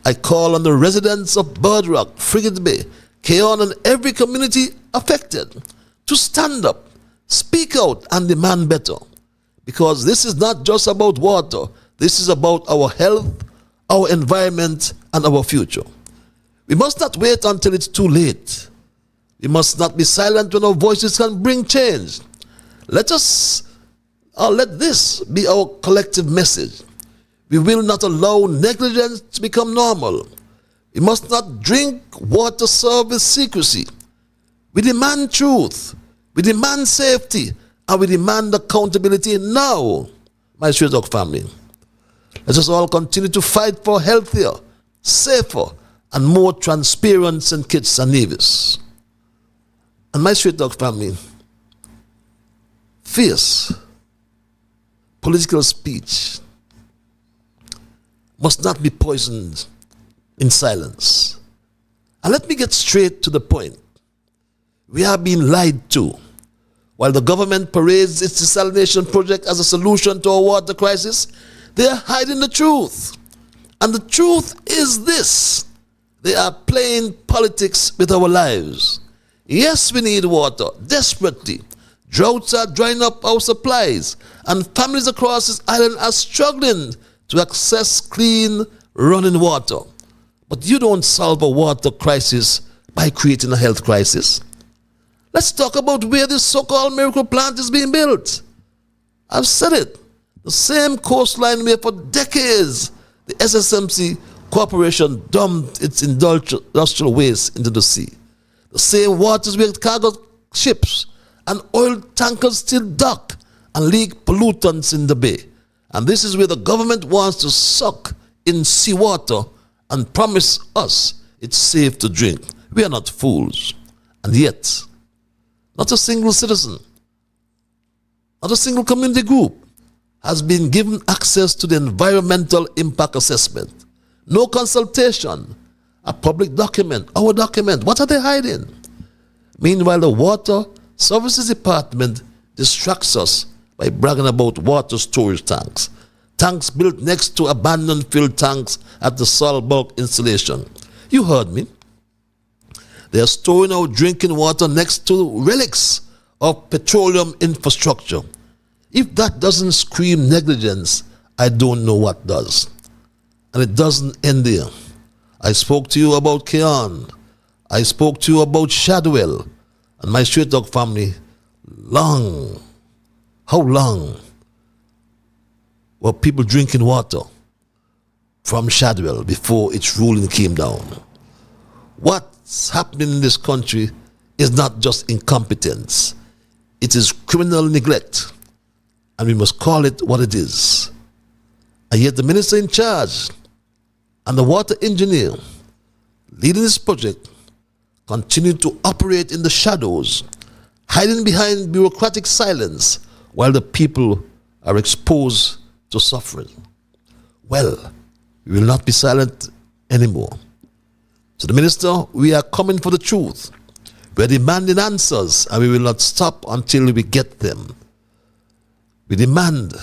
I call on the residents of Bird Rock, Frigate Bay, Keon, and every community affected to stand up, speak out, and demand better. Because this is not just about water, this is about our health, our environment, and our future. We must not wait until it's too late. We must not be silent when our voices can bring change. Let this be our collective message. We will not allow negligence to become normal. We must not drink water served with secrecy. We demand truth. We demand safety. And we demand accountability now, my Straight Talk family. Let us all continue to fight for healthier, safer, and more transparent St. Kitts and Nevis. And my Straight Talk family, fierce political speech must not be poisoned in silence. And let me get straight to the point. We are being lied to. While the government parades its desalination project as a solution to our water crisis, they are hiding the truth. And the truth is this: they are playing politics with our lives. Yes, we need water, desperately. Droughts are drying up our supplies, and families across this island are struggling to access clean, running water. But you don't solve a water crisis by creating a health crisis. Let's talk about where this so-called miracle plant is being built. I've said it. The same coastline where for decades the SSMC Corporation dumped its industrial waste into the sea. The same waters where cargo ships and oil tankers still dock and leak pollutants in the bay. And this is where the government wants to suck in seawater and promise us it's safe to drink. We are not fools. And yet, not a single citizen, not a single community group has been given access to the environmental impact assessment. No consultation, a public document, our document. What are they hiding? Meanwhile, the Water Services Department distracts us by bragging about water storage tanks. Tanks built next to abandoned fill tanks at the Salt Bulk installation. You heard me. They are storing our drinking water next to relics of petroleum infrastructure. If that doesn't scream negligence, I don't know what does. And it doesn't end there. I spoke to you about Keon. I spoke to you about Shadwell and my Straight Dog family. Long. How long were people drinking water from Shadwell before its ruling came down? What's happening in this country is not just incompetence. It is criminal neglect. And we must call it what it is. And yet the minister in charge and the water engineer leading this project continue to operate in the shadows, hiding behind bureaucratic silence while the people are exposed to suffering. Well, we will not be silent anymore. To the minister, we are coming for the truth. We are demanding answers, and we will not stop until we get them. We demand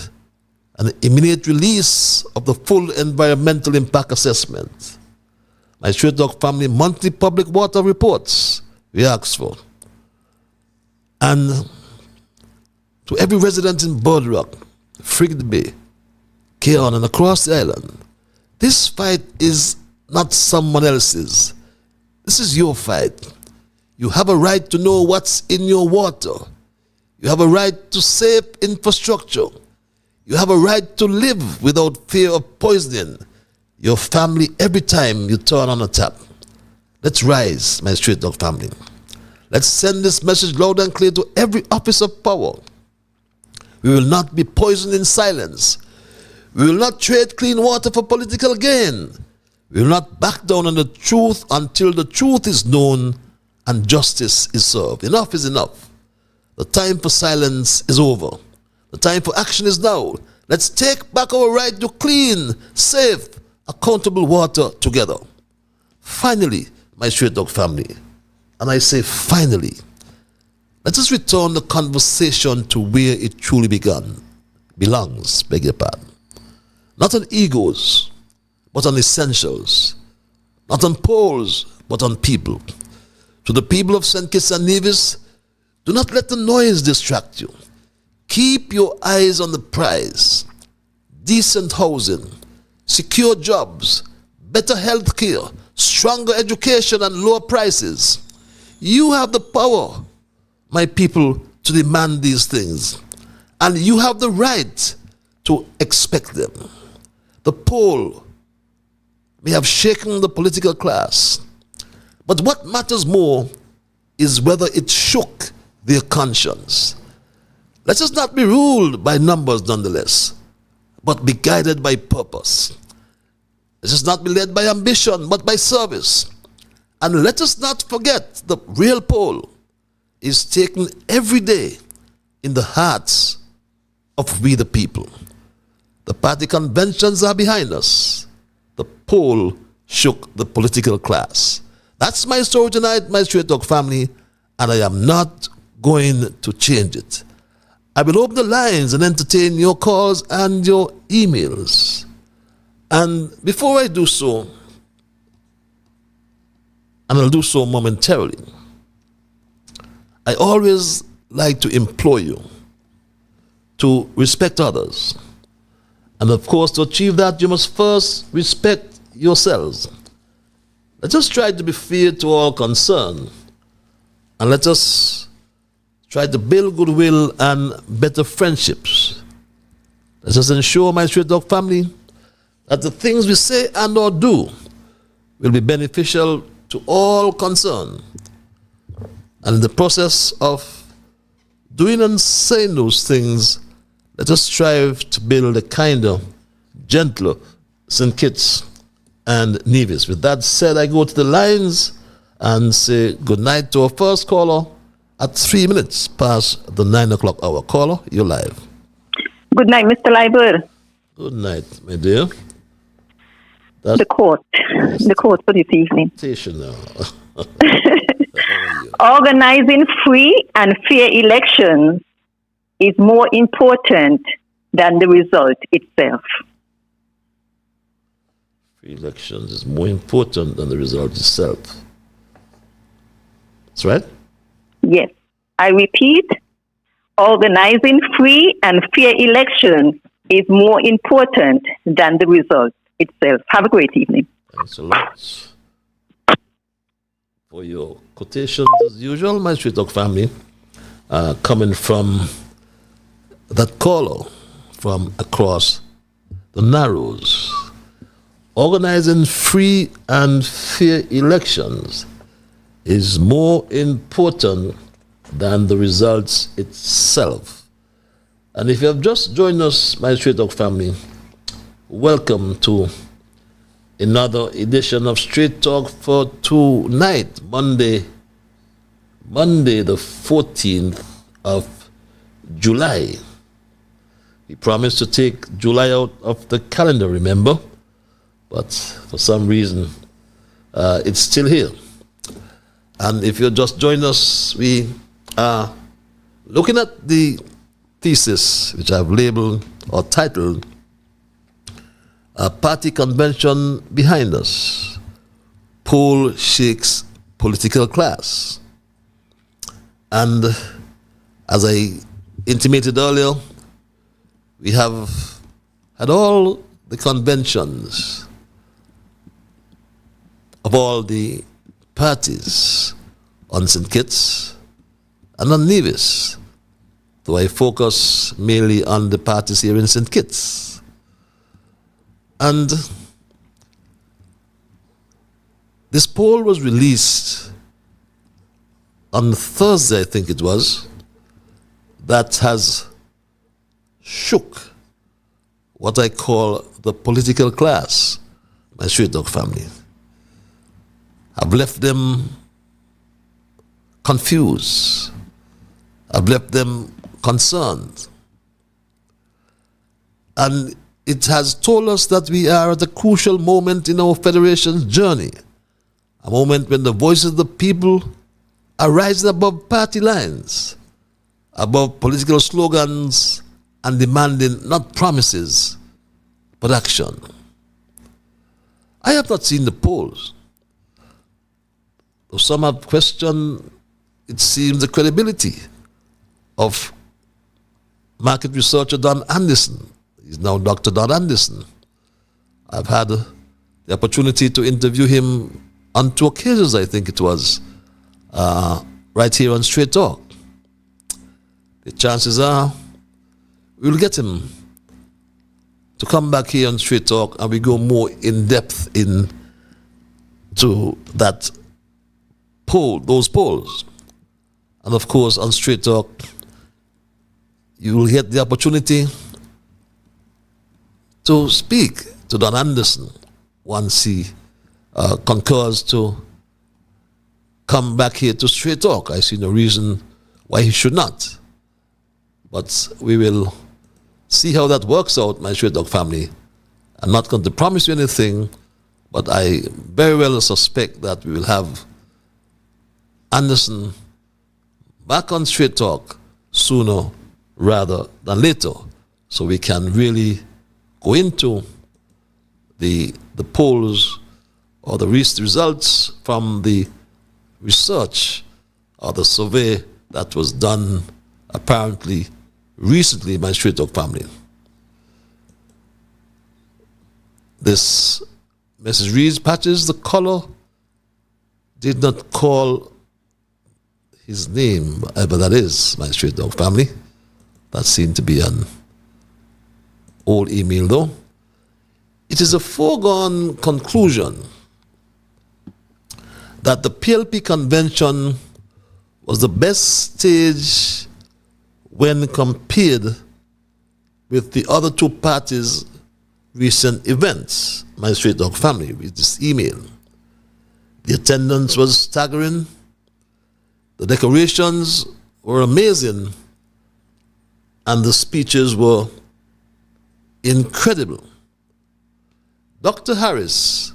an immediate release of the full environmental impact assessment. My Straight Dog family monthly public water reports we ask for. And to every resident in Boardwalk, Frigate Bay, Keon, and across the island, this fight is not someone else's. This is your fight. You have a right to know what's in your water. You have a right to safe infrastructure. You have a right to live without fear of poisoning your family every time you turn on a tap. Let's rise, my Straight Dog family. Let's send this message loud and clear to every office of power. We will not be poisoned in silence. We will not trade clean water for political gain. We will not back down on the truth until the truth is known and justice is served. Enough is enough. The time for silence is over. The time for action is now. Let's take back our right to clean, safe, accountable water together. Finally, my Straight Dog family, and I say finally, let us return the conversation to where it truly belongs, beg your pardon. Not on egos, but on essentials. Not on polls, but on people. To the people of St. Kitts and Nevis, do not let the noise distract you. Keep your eyes on the prize. Decent housing, secure jobs, better health care, stronger education, and lower prices. You have the power, my people, to demand these things. And you have the right to expect them. The poll may have shaken the political class, but what matters more is whether it shook their conscience. Let us not be ruled by numbers nonetheless, but be guided by purpose. Let us not be led by ambition, but by service. And let us not forget the real poll is taken every day in the hearts of we the people. The party conventions are behind us. The poll shook the political class. That's my story tonight, my Straight Dog family, and I am not going to change it. I will open the lines and entertain your calls and your emails. And before I do so, and I'll do so momentarily, I always like to implore you to respect others. And of course, to achieve that, you must first respect yourselves. Let us try to be fair to all concerned, and let us try to build goodwill and better friendships. Let us ensure, my Straight Talk family, that the things we say and or do will be beneficial to all concerned. And in the process of doing and saying those things, let us strive to build a kinder, gentler St. Kitts and Nevis. With that said, I go to the lines and say good night to our first caller at 3 minutes past the 9 o'clock hour. Caller, you're live. Good night, Mr. Leiber. Good night, my dear. The court for this evening. Organizing free and fair elections is more important than the result itself. Free elections is more important than the result itself. That's right? Yes. I repeat, organizing free and fair elections is more important than the result itself. Have a great evening. Thanks a lot for your quotations as usual, my Straight Talk family, coming from that caller from across the Narrows. Organizing free and fair elections is more important than the results itself. And if you have just joined us, my Straight Talk family, welcome to another edition of Straight Talk for tonight, Monday the 14th of July. We promised to take July out of the calendar, remember? But for some reason, it's still here. And if you just joined us, we are looking at the thesis, which I've labeled or titled, A Party Convention Behind Us. Poll Shakes Political Class. And as I intimated earlier, we have had all the conventions of all the parties on St. Kitts and on Nevis, though I focus mainly on the parties here in St. Kitts. And this poll was released on Thursday, I think it was, that has shook what I call the political class, my Straight Talk family. I've left them confused. I've left them concerned. And it has told us that we are at a crucial moment in our federation's journey, a moment when the voices of the people are rising above party lines, above political slogans, and demanding not promises, but action. I have not seen the polls. Though some have questioned, it seems, the credibility of market researcher Don Anderson. He's now Dr. Don Anderson. I've had the opportunity to interview him on 2 occasions, I think it was, right here on Straight Talk. The chances are we'll get him to come back here on Straight Talk and we go more in depth into that poll, those polls. And of course, on Straight Talk, you will get the opportunity to speak to Don Anderson once he concurs to come back here to Straight Talk. I see no reason why he should not. But we will see how that works out, my Straight Talk family. I'm not going to promise you anything, but I very well suspect that we will have Anderson back on Straight Talk sooner rather than later, so we can really go into the polls or the results from the research or the survey that was done apparently recently by Straight Talk family. This message reads, Patches, the color did not call his name, but that is my straight dog family. That seemed to be an old email though. It is a foregone conclusion that the PLP convention was the best stage when compared with the other two parties' recent events, my straight dog family, with this email. The attendance was staggering. The decorations were amazing. And the speeches were incredible. Dr. Harris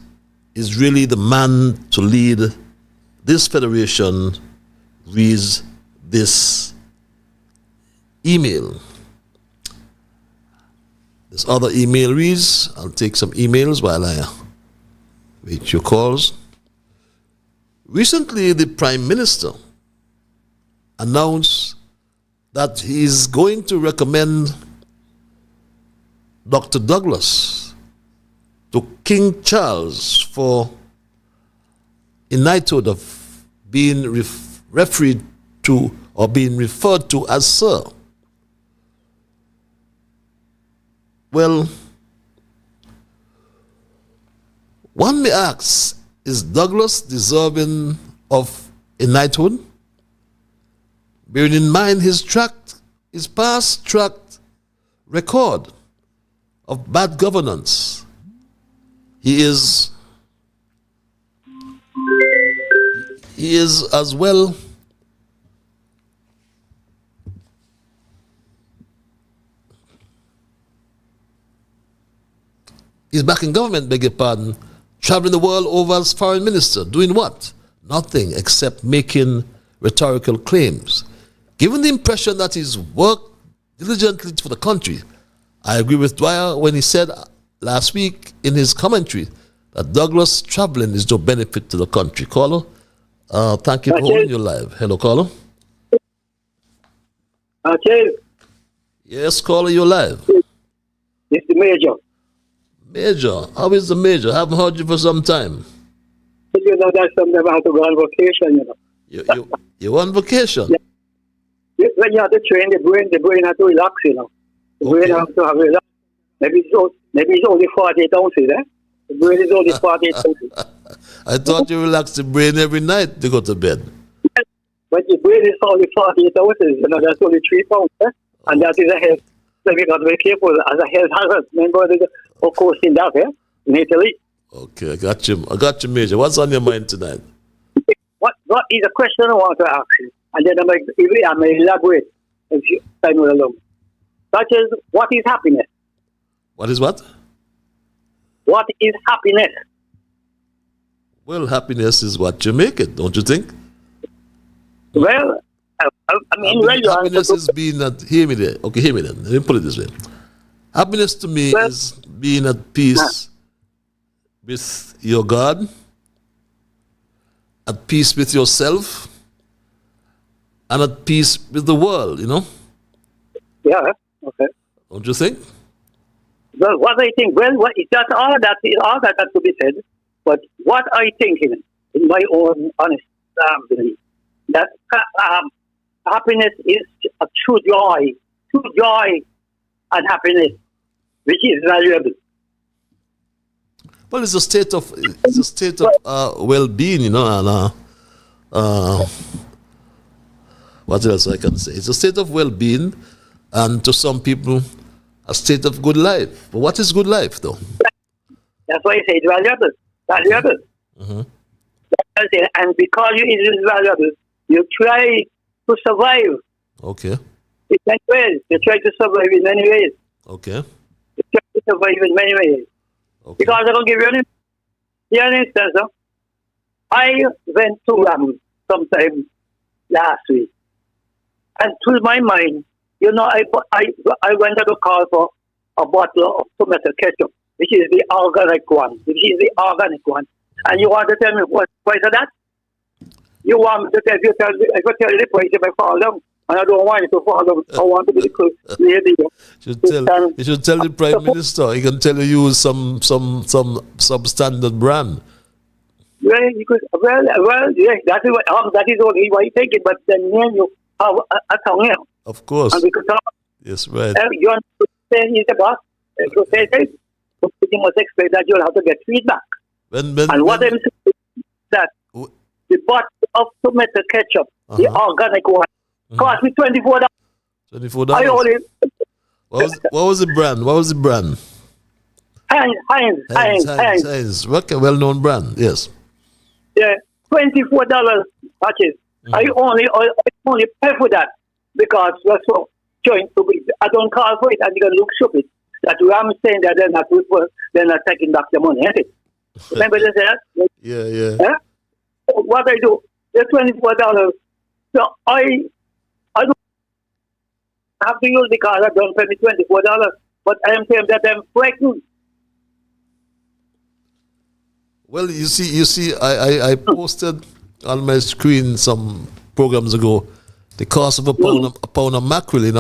is really the man to lead this federation, reads this email. This other email reads, I'll take some emails while I wait your calls. Recently, the Prime Minister announced that he is going to recommend Dr. Douglas to King Charles for a knighthood of being referred to or being referred to as Sir. Well, one may ask, is Douglas deserving of a knighthood? Bearing in mind his past track record of bad governance, he is as well he's back in government, beg your pardon, traveling the world over as foreign minister, doing what? Nothing except making rhetorical claims. Given the impression that he's worked diligently for the country, I agree with Dwyer when he said last week in his commentary that Douglas traveling is no benefit to the country. Caller, thank you for holding your live. Hello, caller. Yes, caller, you're live. It's the Major. Major, how is the Major? I haven't heard you for some time. You know, that's something I have to go on vacation, you know. You're on vacation? Yeah. When you have to train the brain has to relax, you know. The brain has to have relax. Maybe it's only 48 ounces, eh? The brain is only 48 ounces. I thought you relax the brain every night to go to bed. Yes, but the brain is only 48 ounces, you know, that's only 3 pounds, eh? And that is a health. So we got to be careful as a health hazard. Remember, of course, in that, eh? In Italy. Okay, I got you, Major. What's on your mind tonight? What is a question I want to ask you? And then I may elaborate if you time will allow. Such as, what is happiness? What is what? What is happiness? Well, happiness is what you make it, don't you think? Well, I mean, happiness is being at, hear me there. Okay, hear me then. Let me put it this way. Happiness to me is being at peace with your God, at peace with yourself, and at peace with the world, you know? Yeah, okay. Don't you think? Well, what I think, that's all that has to be said, but what I think in my own honest belief, that happiness is a true joy and happiness, which is valuable. Well, it's a state of well-being, you know, and what else I can say? It's a state of well-being, and to some people, a state of good life. But what is good life, though? That's why I say it's valuable. Valuable. Mm-hmm. And because it is valuable, you try to survive. Okay. In many ways. You try to survive in many ways. Okay. You try to survive in many ways. Okay. Because I'm going to give you an instance. I went to sometime last week. And to my mind, you know, I went to call for a bottle of tomato ketchup, which is the organic one. And you want to tell me what price of that? You want me to tell you, if I tell you the price, if I fall down, and I don't want you to fall down, I want to be the lady. You should tell the Prime Minister. He can tell you use some substandard brand. Well, you could, yes, that is only why you take it, but then you have a tongue here. Of course. And we could talk. Yes, right. You want to say he's the boss, to say it, you must expect that you'll have to get feedback. And what I'm saying is that the bottle of tomato ketchup, the organic one, cost me $24. $24. I only... What was the brand? What was the brand? Heinz. Okay, well-known brand, yes. Yeah, $24 patches. I only pay for that because we're so trying to be. I don't call for it, and you can look stupid. That I'm saying that they're not taking back the money, ain't it? Remember they said that? Yeah. Huh? What I do, the $24. So I don't have to use the card. I don't pay me $24, but I am saying that I'm frightened. Well, you see, I posted on my screen some programs ago the cost of a pound of mackerel,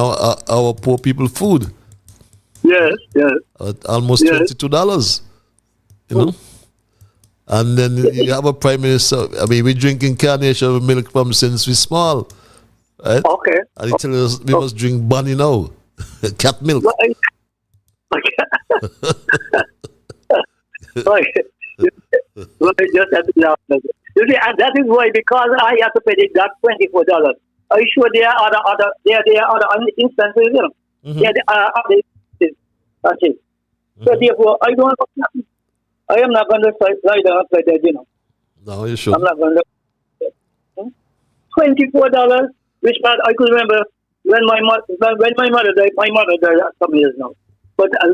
our poor people food. Yes. Almost $22, And then you have a prime minister. I mean, we're drinking carnation milk from since we're small, right? Okay. And he tells us we must drink bunny now, cat milk. Just at the you see, and that is why, because I have to pay that $24. Are you sure there are other instances? There are other instances. That's it. So therefore, I am not going to slide down like that, No, you sure? I'm not going to. $24, which part I could remember when my mother died. My mother died some years now. But a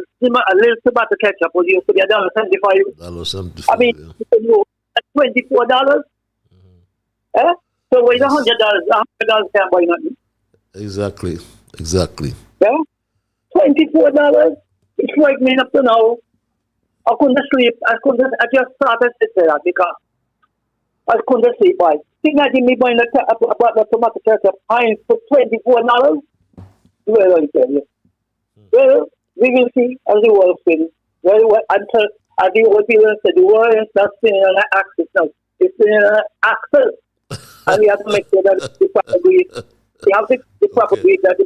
little tomato ketchup was used to be $1.75. $1.75. I mean, $24. So with $100 can't buy nothing. Exactly. Yeah? $24. It's like me up to now. I couldn't sleep. I just started to say that because I couldn't sleep. Imagine me buying a tomato ketchup Heinz for $24. Well, I tell you. Well, we will see as the world spins. Well, until as the old people said, the world is not spinning on an axis now. It's spinning on an axis. And we have to make sure that the proper breed, we have the proper breed that the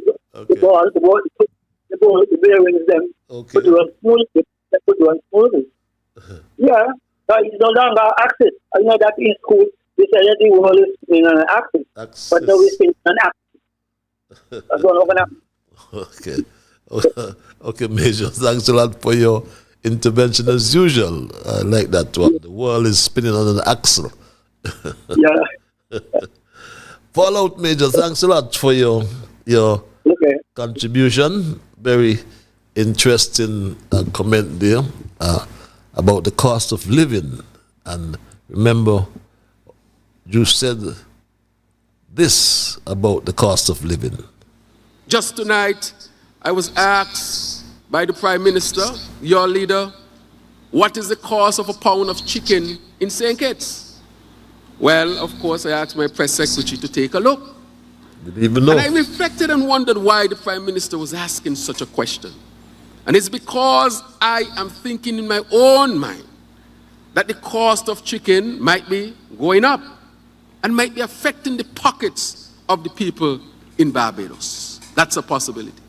bearings them put on smoothly. Yeah, but it's no longer axis. I know that in school they said that the world is spinning on an axis. But now we're spinning on an axis. That's what I'm Okay. Okay, Major, thanks a lot for your intervention as usual. I like that one. The world is spinning on an axle. Yeah. Fallout, Major, thanks a lot for your contribution. Very interesting comment there about the cost of living. And remember, you said this about the cost of living. Just tonight, I was asked by the Prime Minister, your leader, what is the cost of a pound of chicken in St. Kitts? Well, of course, I asked my press secretary to take a look. Didn't even know. And I reflected and wondered why the Prime Minister was asking such a question. And it's because I am thinking in my own mind that the cost of chicken might be going up and might be affecting the pockets of the people in Barbados. That's a possibility.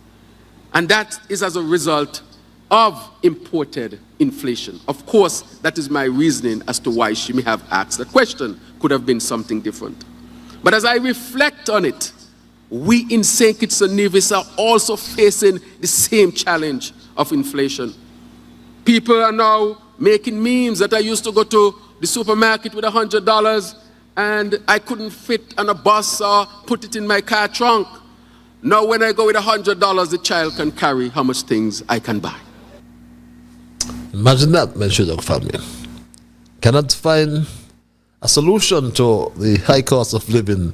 And that is as a result of imported inflation. Of course, that is my reasoning as to why she may have asked that question. Could have been something different. But as I reflect on it, we in St. Kitts and Nevis are also facing the same challenge of inflation. People are now making memes that I used to go to the supermarket with $100 and I couldn't fit on a bus or put it in my car trunk. Now when I go with $100, the child can carry how much things I can buy. Imagine that, my Shudok family. Cannot find a solution to the high cost of living.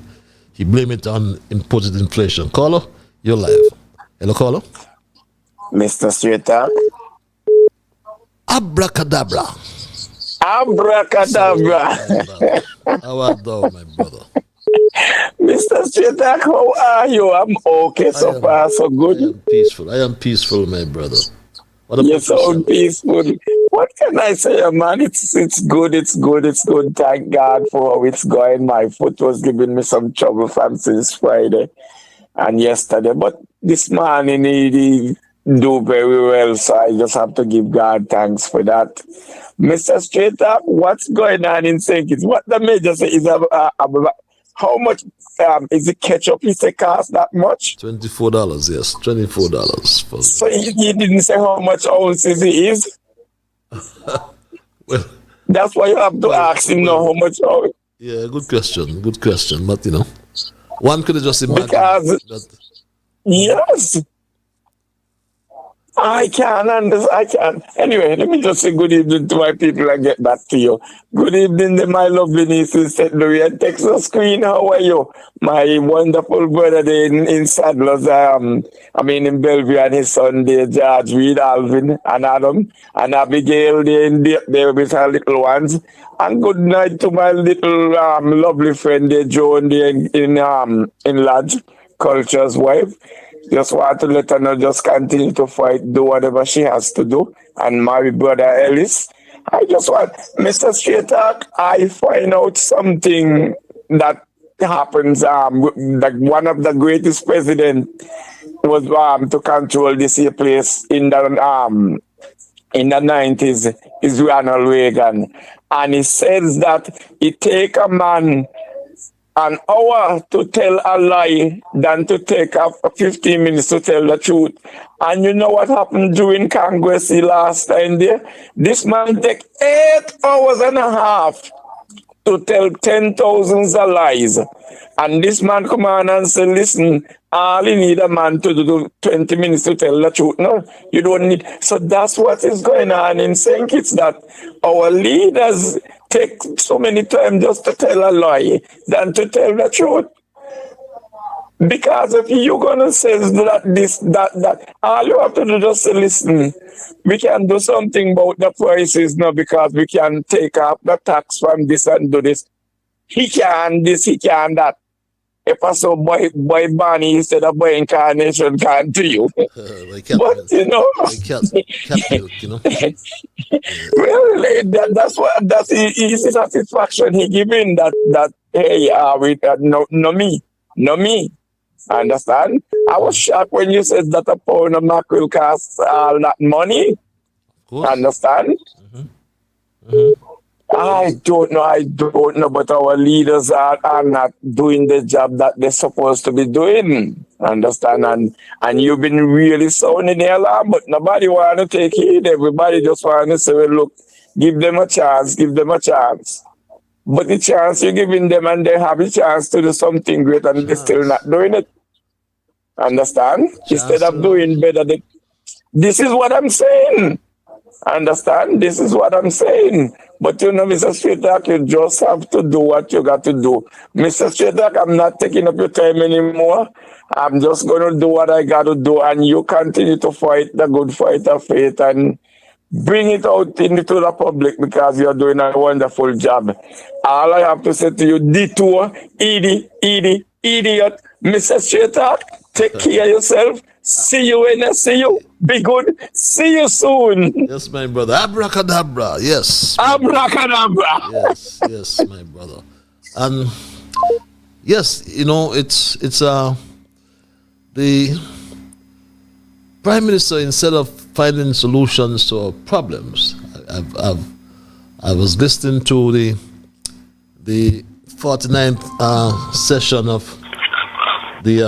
He blame it on imported inflation. Caller, you're live. Hello, caller. Mr. Straight Talk. Abracadabra. Abracadabra. How are you, my brother? Mr. Straight Talk, how are you? I'm okay so far, so good. I am peaceful, my brother. You sound peaceful. What can I say, man? It's good. It's good. It's good. Thank God for how it's going. My foot was giving me some trouble from since Friday and yesterday, but this morning he do very well. So I just have to give God thanks for that. Mr. Straight Up, what's going on in St. Kitts? What the major say is how much is the ketchup? He say cost that much? $24, yes, $24. So he didn't say how much ounces it is. Well, that's why you have to ask him now how much ounce. Yeah, good question. But one could have just imagined because that. Yes. I can. Anyway, let me just say good evening to my people and get back to you. Good evening to my lovely niece in St. Louis and Texas Queen. How are you? My wonderful brother there in Sadlers, in Bellevue, and his son there, George Reed, Alvin, and Adam, and Abigail there with her little ones. And good night to my little lovely friend there, Joan there in Lodge, Culture's wife. Just want to let her know, just continue to fight, do whatever she has to do. And my brother Ellis, I just want, Mr. Straight Talk, I find out something that happens, like one of the greatest presidents was to control this here place in the 90s is Ronald Reagan. And he says that it take a man an hour to tell a lie than to take 15 minutes to tell the truth. And you know what happened during Congress the last time there? This man take 8 hours and a half to tell 10,000 of lies. And this man come on and say, listen, all you need a man to do 20 minutes to tell the truth. No, you don't need. So that's what is going on in St. Kitts, that our leaders take so many times just to tell a lie than to tell the truth. Because if you're going to say that, all you have to do is just say, listen, we can do something about the prices now because we can take up the tax from this and do this. He can this, he can that. If I saw boy Barney instead of buying carnation, can't do you. But you know, well, that's his satisfaction he giving that hey, no me. Understand? I was shocked when you said that a pound of mackerel costs all that money. Understand? I don't know, but our leaders are not doing the job that they're supposed to be doing. Understand? And you've been really sounding the alarm, but nobody want to take heed. Everybody just want to say, well, look, give them a chance. But the chance you're giving them, and they have a chance to do something great, and they're still not doing it. Understand? Instead of doing better, this is what I'm saying. Understand? This is what I'm saying. But you know, Mr. Straight Talk, you just have to do what you got to do. Mr. Straight Talk, I'm not taking up your time anymore. I'm just going to do what I got to do, and you continue to fight the good fight of faith and bring it out into the public because you're doing a wonderful job. All I have to say to you, detour, idiot, Mr. Straight Talk, take care of yourself. See you when I see you. Be good. See you soon. Yes, my brother. Abracadabra. Yes. Abracadabra. Yes, my brother. And yes, you know, it's the Prime Minister, instead of finding solutions to our problems, I was listening to the 49th session of the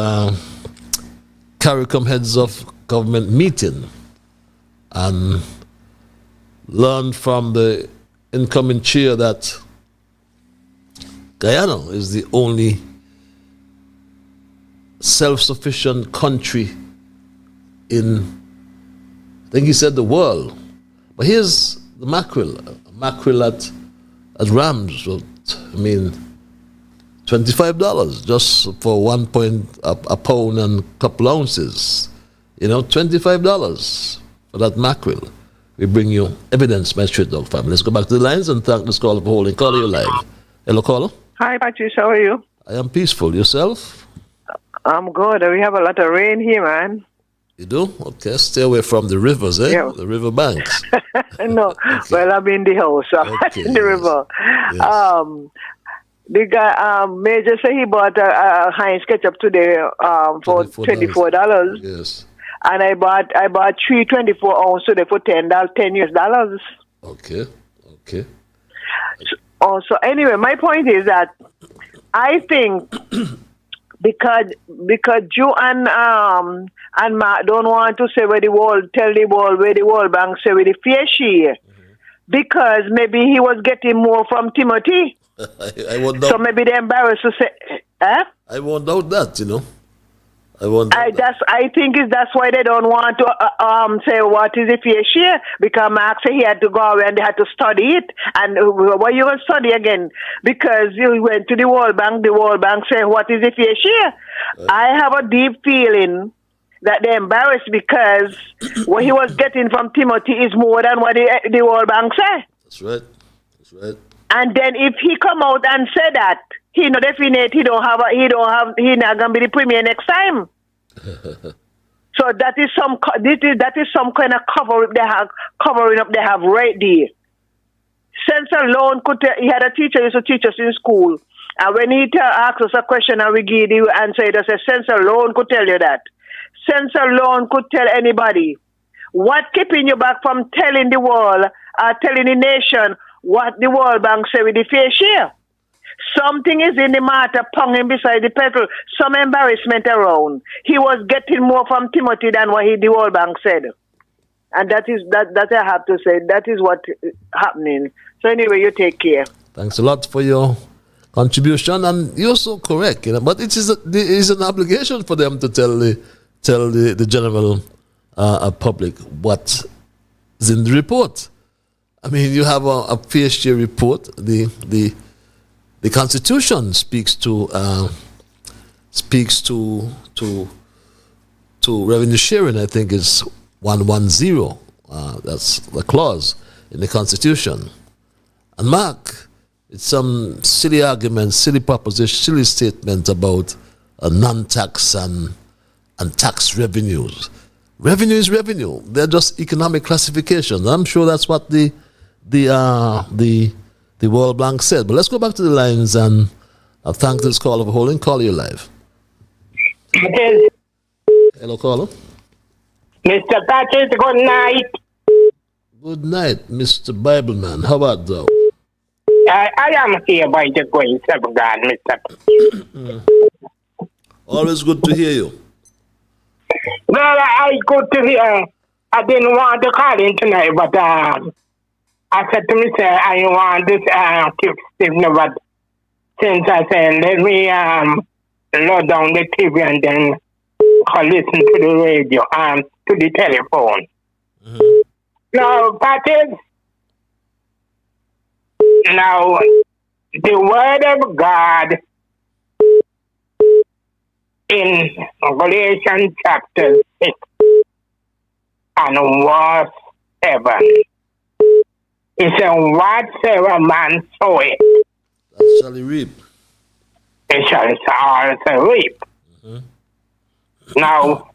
CARICOM Heads of Government meeting and learned from the incoming chair that Guyana is the only self-sufficient country in, I think he said, the world. But here's the mackerel at Rams. I mean, $25 just for a pound and a couple ounces. You know, $25 for that mackerel. We bring you evidence, my Straight Dog family. Let's go back to the lines and thank this caller for holding. Caller, you live. Hello, caller. Hi, Patrice. How are you? I am peaceful. Yourself? I'm good. We have a lot of rain here, man. You do? Okay, stay away from the rivers, eh? Yeah. The river banks. No, well, I'm in the house. I'm not in the river. The guy, Major said he bought a Heinz ketchup today for $24. Yes. And I bought 3 24 ounce today for $10. Okay. So anyway, my point is that I think because you and Mark don't want to say where the World Bank say where the fair share, because maybe he was getting more from Timothy. I won't doubt. So maybe they're embarrassed to say, I won't doubt that, I think that's why they don't want to say what is the fair share, because Mark said he had to go away and they had to study it. And what you going to study again? Because you went to the World Bank said what is the fair share? I have a deep feeling that they're embarrassed because what he was getting from Timothy is more than what the World Bank said. That's right. And then if he come out and say that, he not definite, he not gonna be the premier next time. So that is some kind of covering up they have right there. Sense alone could tell, he had a teacher who used to teach us in school, and when he asked us a question and we give the answer, he said sense alone could tell you that. Sense alone could tell anybody. What keeping you back from telling the world, telling the nation what the World Bank say with the fair share? Something is in the matter, ponging beside the petrol. Some embarrassment around. He was getting more from Timothy than what the World Bank said. And that I have to say. That is what is happening. So anyway, you take care. Thanks a lot for your contribution, and you're so correct. But it is an obligation for them to tell the general public what is in the report. I mean, you have a fair share report. The Constitution speaks to revenue sharing. I think is 110. That's the clause in the Constitution. And Mark, it's some silly argument, silly proposition, silly statement about non-tax and tax revenues. Revenue is revenue. They're just economic classifications. I'm sure that's what the World Bank said. But let's go back to the lines and thank this caller for holding. Call you live. Hello, caller. Mr. Patrick, good night. Good night, Mr. Bibleman. How about thou? I am here by the grace of God, Mr. Patrick. Always good to hear you. Well, I good to hear. I didn't want to call in tonight, but I said to myself, I want this keep Stephen, but since I said, let me load down the TV and then listen to the radio and to the telephone. Now, Patrick, now, the word of God in Galatians chapter 6 and verse 7. It said, whatsoever man soweth, that shall he reap. It shall also reap. Now,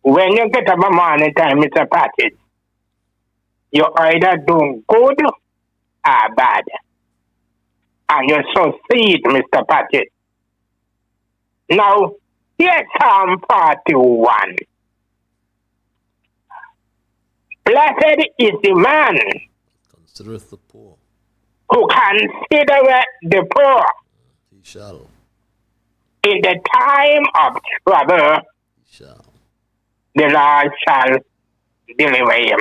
when you get up a morning time, Mr. Patrick, you either do good or bad. And you sow seed, Mr. Patrick. Now, here's Psalm 41. Blessed is the man considereth the poor, who considereth the poor. He shall. In the time of trouble, the Lord shall deliver him.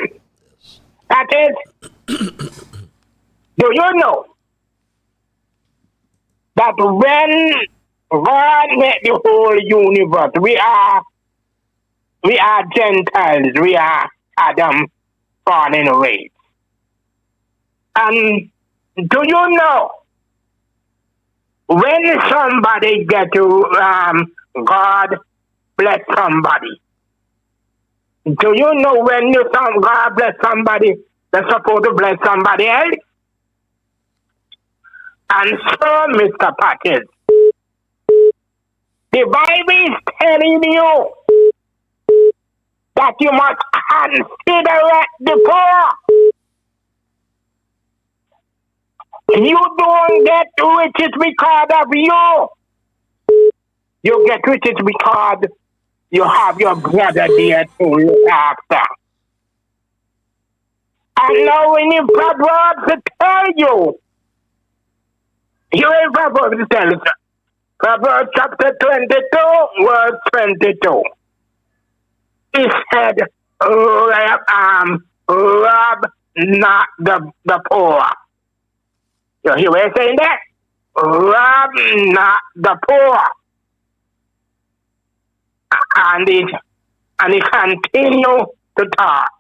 Yes. That is, do you know that when God made the whole universe, we are Gentiles, we are Adam fallen away. And do you know when somebody get to God bless somebody? Do you know when God bless somebody, they're supposed to bless somebody else? And so, Mr. Patrick, the Bible is telling you that you must consider the poor. You don't get riches because of you. You get riches because you have your brother there to look after. And now in Proverbs to tell you, in Proverbs to tell you, Proverbs chapter 22, verse 22. He said, rob not the poor. You hear what I'm saying that? Rob not the poor. And he continued to talk.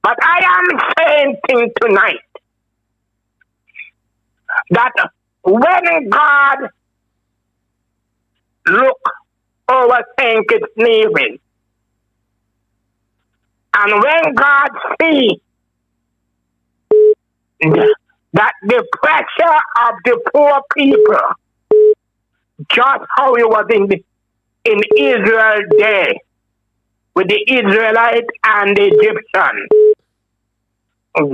But I am saying thing tonight that when God look over St. Kitts Nevis, and when God see that the pressure of the poor people, just how it was in Israel day, with the Israelite and the Egyptian,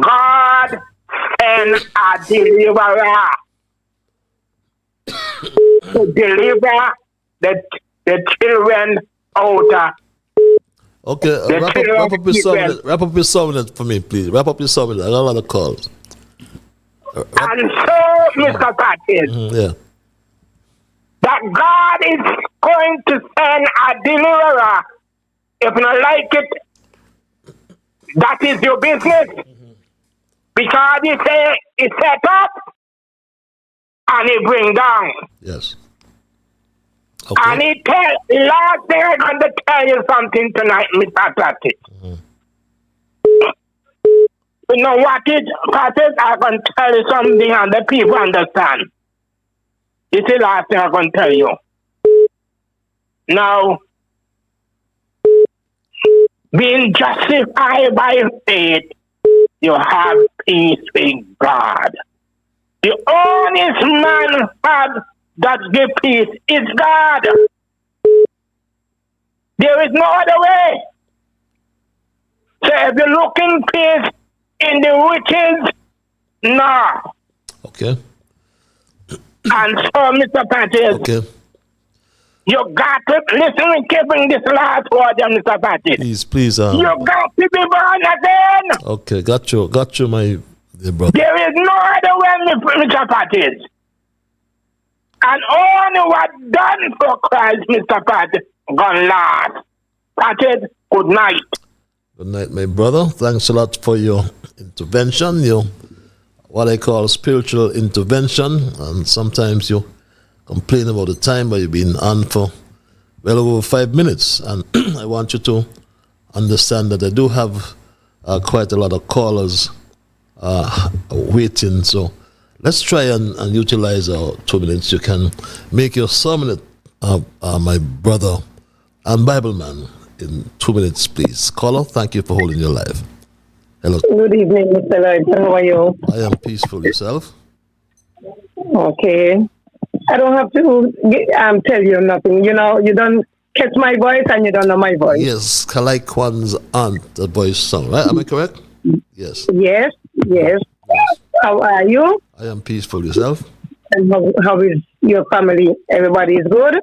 God sent a deliverer to deliver the children out. Okay, wrap up your sermon for me, please. Wrap up your sermon. I got a lot of calls. And so, Mr. Patrick, that God is going to send a deliverer. If you don't like it, that is your business. Because he say it set up and he bring down. Yes. Okay. And he last thing I'm going to tell you something tonight, Mr. Patrick. You know what it, Patrick? I'm going to tell you something and the people understand. This is the last thing I'm going to tell you. Now, being justified by faith, you have peace with God. The only man that gives peace is God. There is no other way. So if you look in peace in the riches, no. Okay. And so, Mr. Patrick, okay. You got to listen carefully this last word, Mr. Patrick. Please. You got to be born again. Okay, got you, my dear brother. There is no other way, Mr. Patrick. And only what done for Christ, Mr. Patrick, gonna last. Patrick, good night. Good night, my brother. Thanks a lot for your intervention, your what I call spiritual intervention. And sometimes you complain about the time, but you've been on for well over 5 minutes. And I want you to understand that I do have quite a lot of callers waiting. So let's try and utilize our 2 minutes. You can make your sermon, my brother and Bible man, in 2 minutes, please. Caller, thank you for holding your live. Hello. Good evening, Mr. Lloyd. How are you? I am peaceful. Yourself? Okay. I don't have to tell you nothing. You know, you don't catch my voice and you don't know my voice. Yes, like one's aunt, the voice song, right? Am I correct? Yes. Yes. How are you? I am peaceful. Yourself? And how is your family? Everybody is good?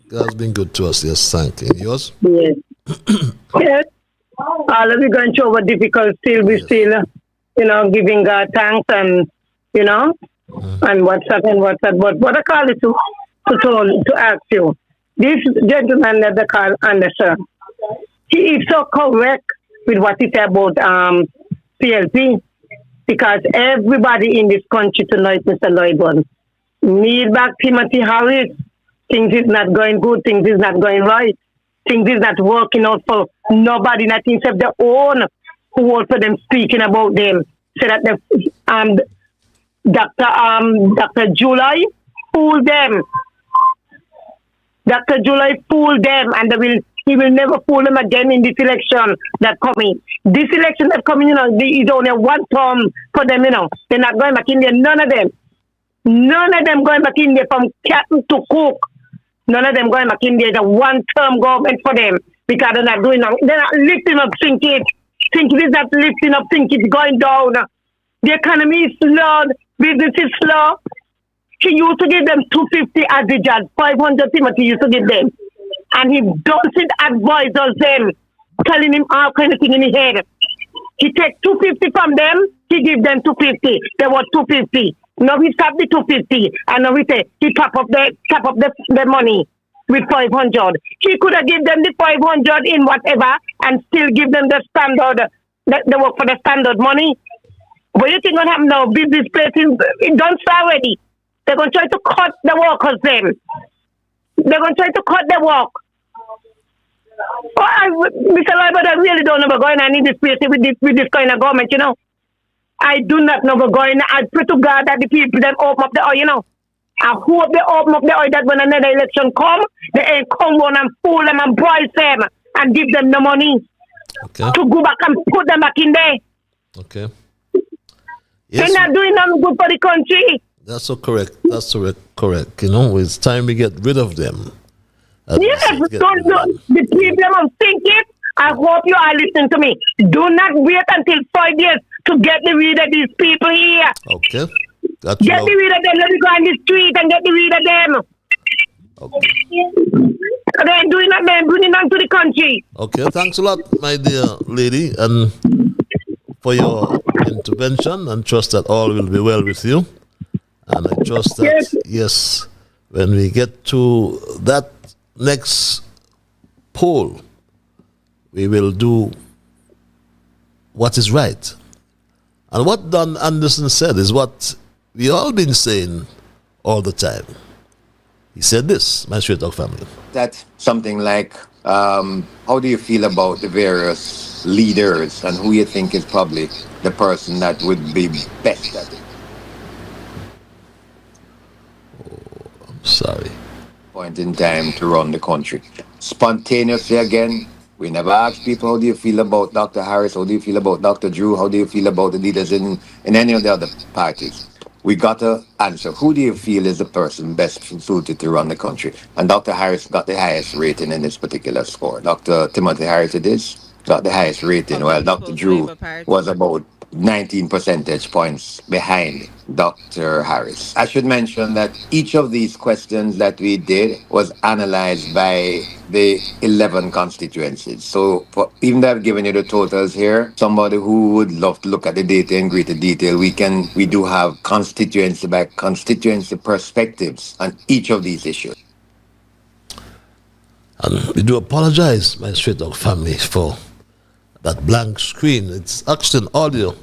God's been good to us, yes, thank you. Yours? Yes. Yes. All of you going through over difficult still, we still, giving God thanks and, and what's up. But what I call it to ask you, this gentleman that they call Anderson, he is so correct with what he said about PLP, because everybody in this country tonight, Mr. Lloyd, need back Timothy Harris. Things is not going good, things is not going right. Things is not working out for nobody, nothing except their own who vote for them, speaking about them. So that the Dr. July fooled them. Dr. July fooled them, and he will never fool them again in this election that coming. This election that coming, is only one term for them, They're not going back in there, none of them. None of them going back in there from captain to cook. None of them going back in there. It's a one-term government for them. because they're not doing they're not lifting up St. Kitts. St. Kitts is not lifting up, St. Kitts going down. The economy is slow, business is slow. He used to give them 250 as the judge, 500 Timothy used to give them. And he doesn't advise them, telling him all kind of thing in his head. He takes 250 from them, he give them 250. They want 250. Now he stop the 250, and now he top up the money with 500. He could have given them the 500 in whatever and still give them the standard, they work for the standard money. What do you think going to happen now? Business places, it don't start already. They're going to try to cut the workers then. They're going to try to cut the work. Mr. Leiber, I really don't know what's going on in this place with this kind of government, you know. I do not know what's going on. I pray to God that the people them open up the oil, you know. I hope they open up the oil that when another election come, they ain't come on and fool them and bribe them and give them the money to go back and put them back in there. Okay. Yes. They're not doing nothing good for the country. That's so correct. That's so correct. You know, it's time we get rid of them. Yes, don't the people I'm thinking. I hope you are listening to me. Do not wait until 5 years to get rid of these people here. Okay. Get rid of them. Let me go on the street and get rid of them. Okay. They're doing that, they're bringing them to the country. Okay, thanks a lot, my dear lady, and for your intervention, and trust that all will be well with you. And I trust that, yes, when we get to that next poll, we will do what is right. And what Don Anderson said is what we all been saying all the time. He said this, my Straight Talk family. That's something like, how do you feel about the various leaders and who you think is probably the person that would be best at it? Oh, I'm sorry. Point in time to run the country. Spontaneously again, we never ask people, how do you feel about Dr. Harris? How do you feel about Dr. Drew? How do you feel about the leaders in any of the other parties? We got to answer, who do you feel is the person best suited to run the country? And Dr. Harris got the highest rating in this particular score. Dr. Timothy Harris got the highest rating, while Dr. Drew was about 19 percentage points behind Dr. Harris. I should mention that each of these questions that we did was analyzed by the 11 constituencies. So even though I've given you the totals here, somebody who would love to look at the data in greater detail, we do have constituency by constituency perspectives on each of these issues. And we do apologize, my Straight Talk family, for that blank screen. It's actually an audio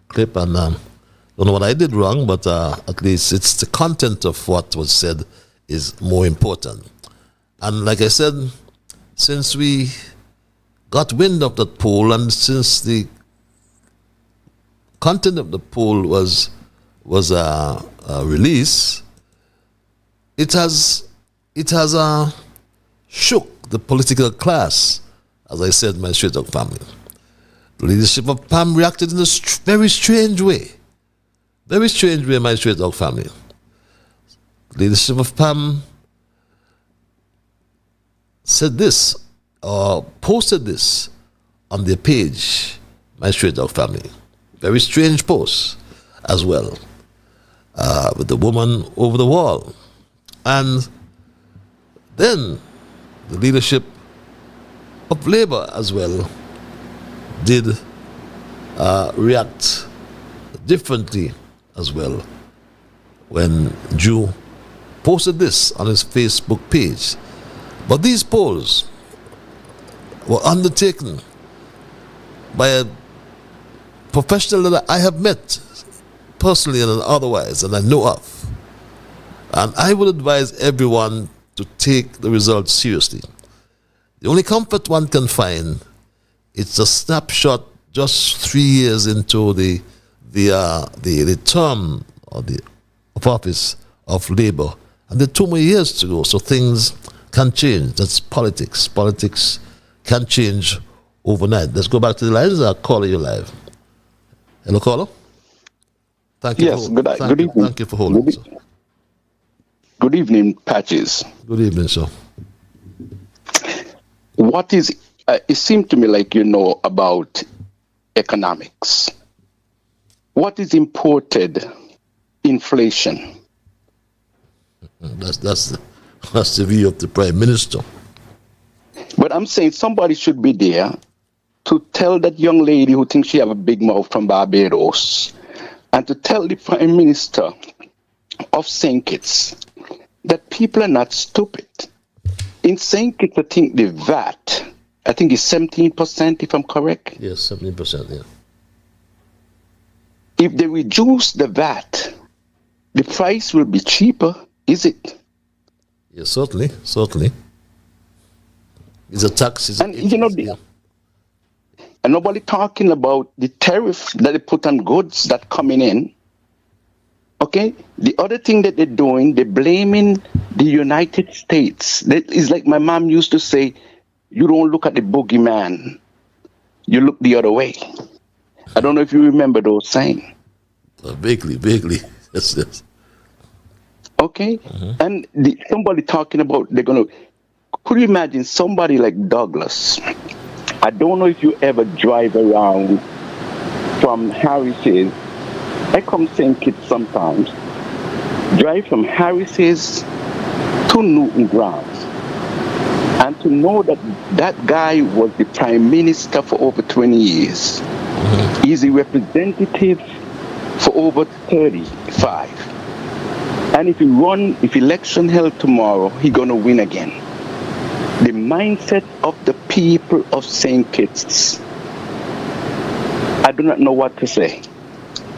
clip, and don't know what I did wrong, but at least it's the content of what was said is more important. And like I said, since we got wind of that poll, and since the content of the poll was released, it has shook the political class, as I said, my Straight Talk family. The leadership of PAM reacted in a very strange way. Very strange way, my Straight Talk family. The leadership of PAM said this, or posted this on their page, my Straight Talk family. Very strange post as well, with the woman over the wall. And then the leadership of Labour as well did react differently as well when Drew posted this on his Facebook page. But these polls were undertaken by a professional that I have met personally and otherwise, and I know of. And I would advise everyone to take the results seriously. The only comfort one can find, it's a snapshot just 3 years into the term of office of Labour, and there are 2 more years to go. So things can change. That's politics. Politics can change overnight. Let's go back to the lines. I'll call you live. Hello, caller. Thank you. Yes. Good evening. Thank you for holding. Good evening, Patches. Good evening, sir. What is it seemed to me like you know about economics. What is imported? Inflation. That's the view of the Prime Minister. But I'm saying somebody should be there to tell that young lady who thinks she have a big mouth from Barbados, and to tell the Prime Minister of St. Kitts that people are not stupid. In St. Kitts, I think the VAT, I think it's 17%, if I'm correct. Yes, 17%, yeah. If they reduce the VAT, the price will be cheaper, is it? Yes, certainly. It's a tax. And nobody talking about the tariff that they put on goods that coming in. Okay? The other thing that they're doing, they're blaming the United States. That is like my mom used to say, you don't look at the boogeyman, you look the other way. I don't know if you remember those sayings. Vaguely. Yes. Okay? And somebody talking about could you imagine somebody like Douglas? I don't know if you ever drive around from Harris's. I come St. Kitts sometimes. Drive from Harris's to Newton Grounds. And to know that that guy was the Prime Minister for over 20 years. He's a representative for over 35. And if election held tomorrow, he's going to win again. The mindset of the people of St. Kitts, I do not know what to say.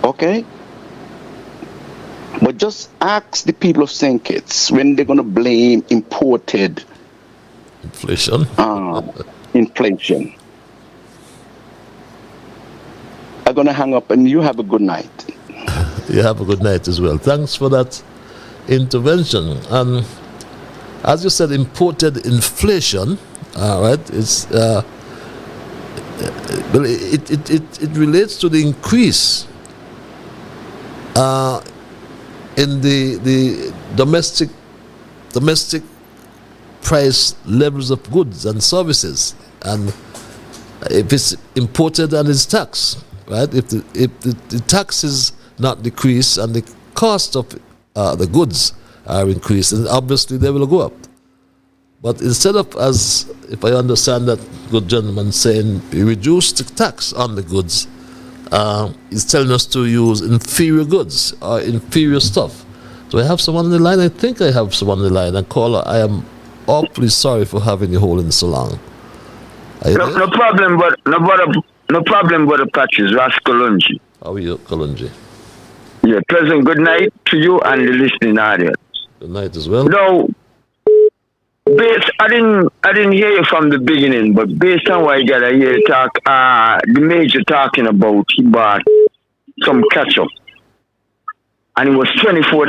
Okay? But just ask the people of St. Kitts when they're going to blame imported inflation. Inflation. I'm going to hang up and you have a good night. You have a good night as well. Thanks for that intervention. And as you said, imported inflation, right? It's it relates to the increase in the domestic price levels of goods and services, and if it's imported and it's taxed, right? If the tax is not decreased and the cost of the goods are increased, and obviously they will go up. But instead of, as if I understand that good gentleman saying, we reduce the tax on the goods, he's telling us to use inferior goods or inferior stuff. Do I have someone on the line? I think I have someone on the line. And caller, I am awfully sorry for having you holding so long. No problem, but Patches, Ras Kalunji. How are you, Kalunji? Yeah, pleasant good night to you and the listening audience. Good night as well. No, I didn't hear you from the beginning, but based on what I got, I hear you talk. The major talking about he bought some ketchup, and it was $24.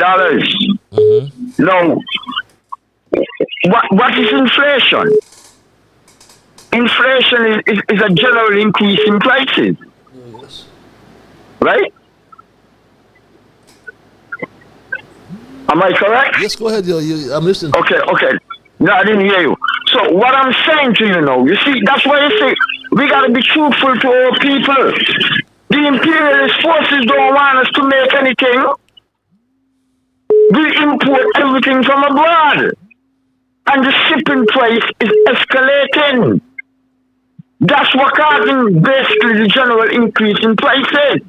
Now, what is inflation? Inflation is a general increase in prices, right? Am I correct? Yes, go ahead. I'm listening. Okay. No, I didn't hear you. So what I'm saying to you now, you see, that's why you say we got to be truthful to our people. The imperialist forces don't want us to make anything. We import everything from abroad. And the shipping price is escalating. That's what causing basically the general increase in prices.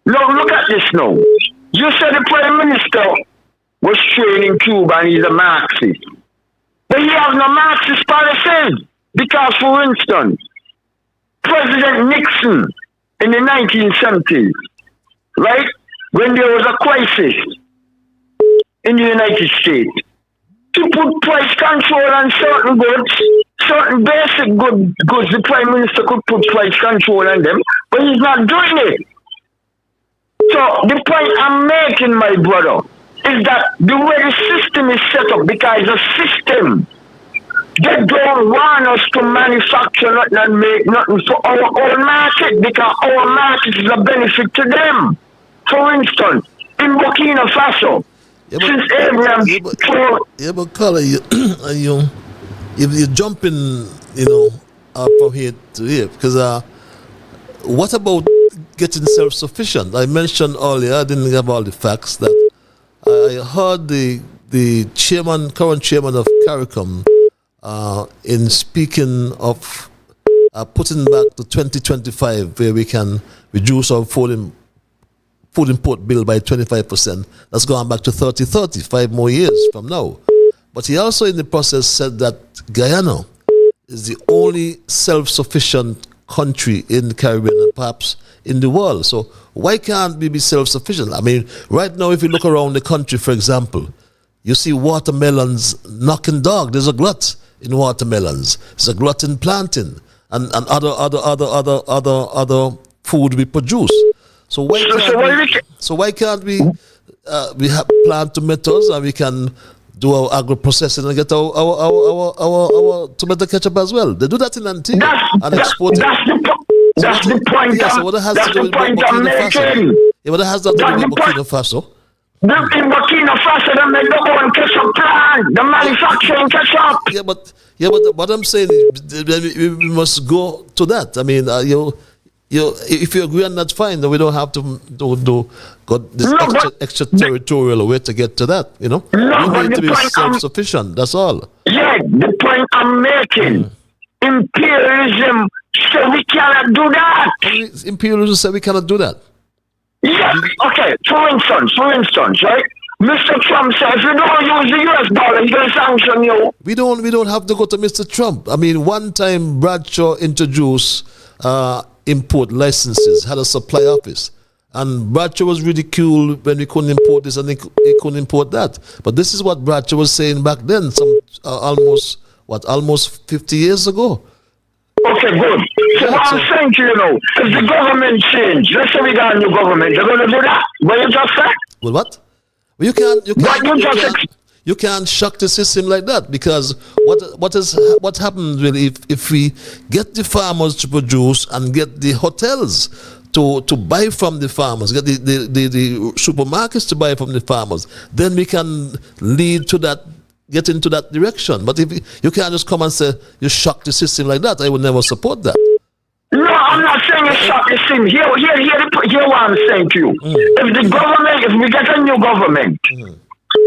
Now, look at this now. You said the Prime Minister was trained in Cuba and he's a Marxist. But he has no Marxist policies. Because, for instance, President Nixon in the 1970s, right, when there was a crisis in the United States, to put price control on certain goods, certain basic goods, the Prime Minister could put price control on them, but he's not doing it. So the point I'm making, my brother, is that the way the system is set up, because the system, they don't want us to manufacture nothing and make nothing for our own market, because our market is a benefit to them. For instance, in Burkina Faso, since Abraham but Carla, you jump in, from here to here. Because what about getting self-sufficient? I mentioned earlier, I didn't have all the facts, that I heard the current chairman of CARICOM, in speaking of putting back to 2025, where we can reduce our food import bill by 25%. That's going back to 2030, 5 more years from now. But he also in the process said that Guyana is the only self-sufficient country in the Caribbean and perhaps in the world. So why can't we be self-sufficient? I mean, right now, if you look around the country, for example, you see watermelons knocking dog. There's a glut in watermelons. There's a glut in plantain and other food we produce. So why can't we have plant tomatoes, and we can do our agro-processing and get our tomato ketchup as well? They do that in Antigua and export it. That's the point. Yeah, so what has to do with Burkina Faso? Yeah, what has to do with Burkina Faso? In Burkina Faso, they make their own ketchup plant. The manufacturing ketchup. Yeah, but what I'm saying is we must go to that. I mean, if you agree on that, fine. Then we don't have to go this extraterritorial way to get to that. You know, we need to be self-sufficient. That's all. Yeah, the point I'm making. Imperialism said we cannot do that. Imperialism said we cannot do that. Yeah, okay. For instance, right? Mr. Trump says if you don't use the US dollar, he's going to sanction you. We don't have to go to Mr. Trump. I mean, one time Bradshaw introduced import licenses, had a supply office. And Bradshaw was ridiculed when we couldn't import this and he couldn't import that. But this is what Bradshaw was saying back then, almost 50 years ago. Okay, good. So what I'm saying to you now, if the government change, let's say we got a new government, they're going to do that. What you just said? Well, what? Well, you can't shock the system like that, because what happens really if we get the farmers to produce and get the hotels to buy from the farmers, get the supermarkets to buy from the farmers, then we can lead to that, get into that direction. But if you can't just come and say you shock the system like that, I would never support that. No, I'm not saying you shock the system. Hear what I'm saying to you. If we get a new government,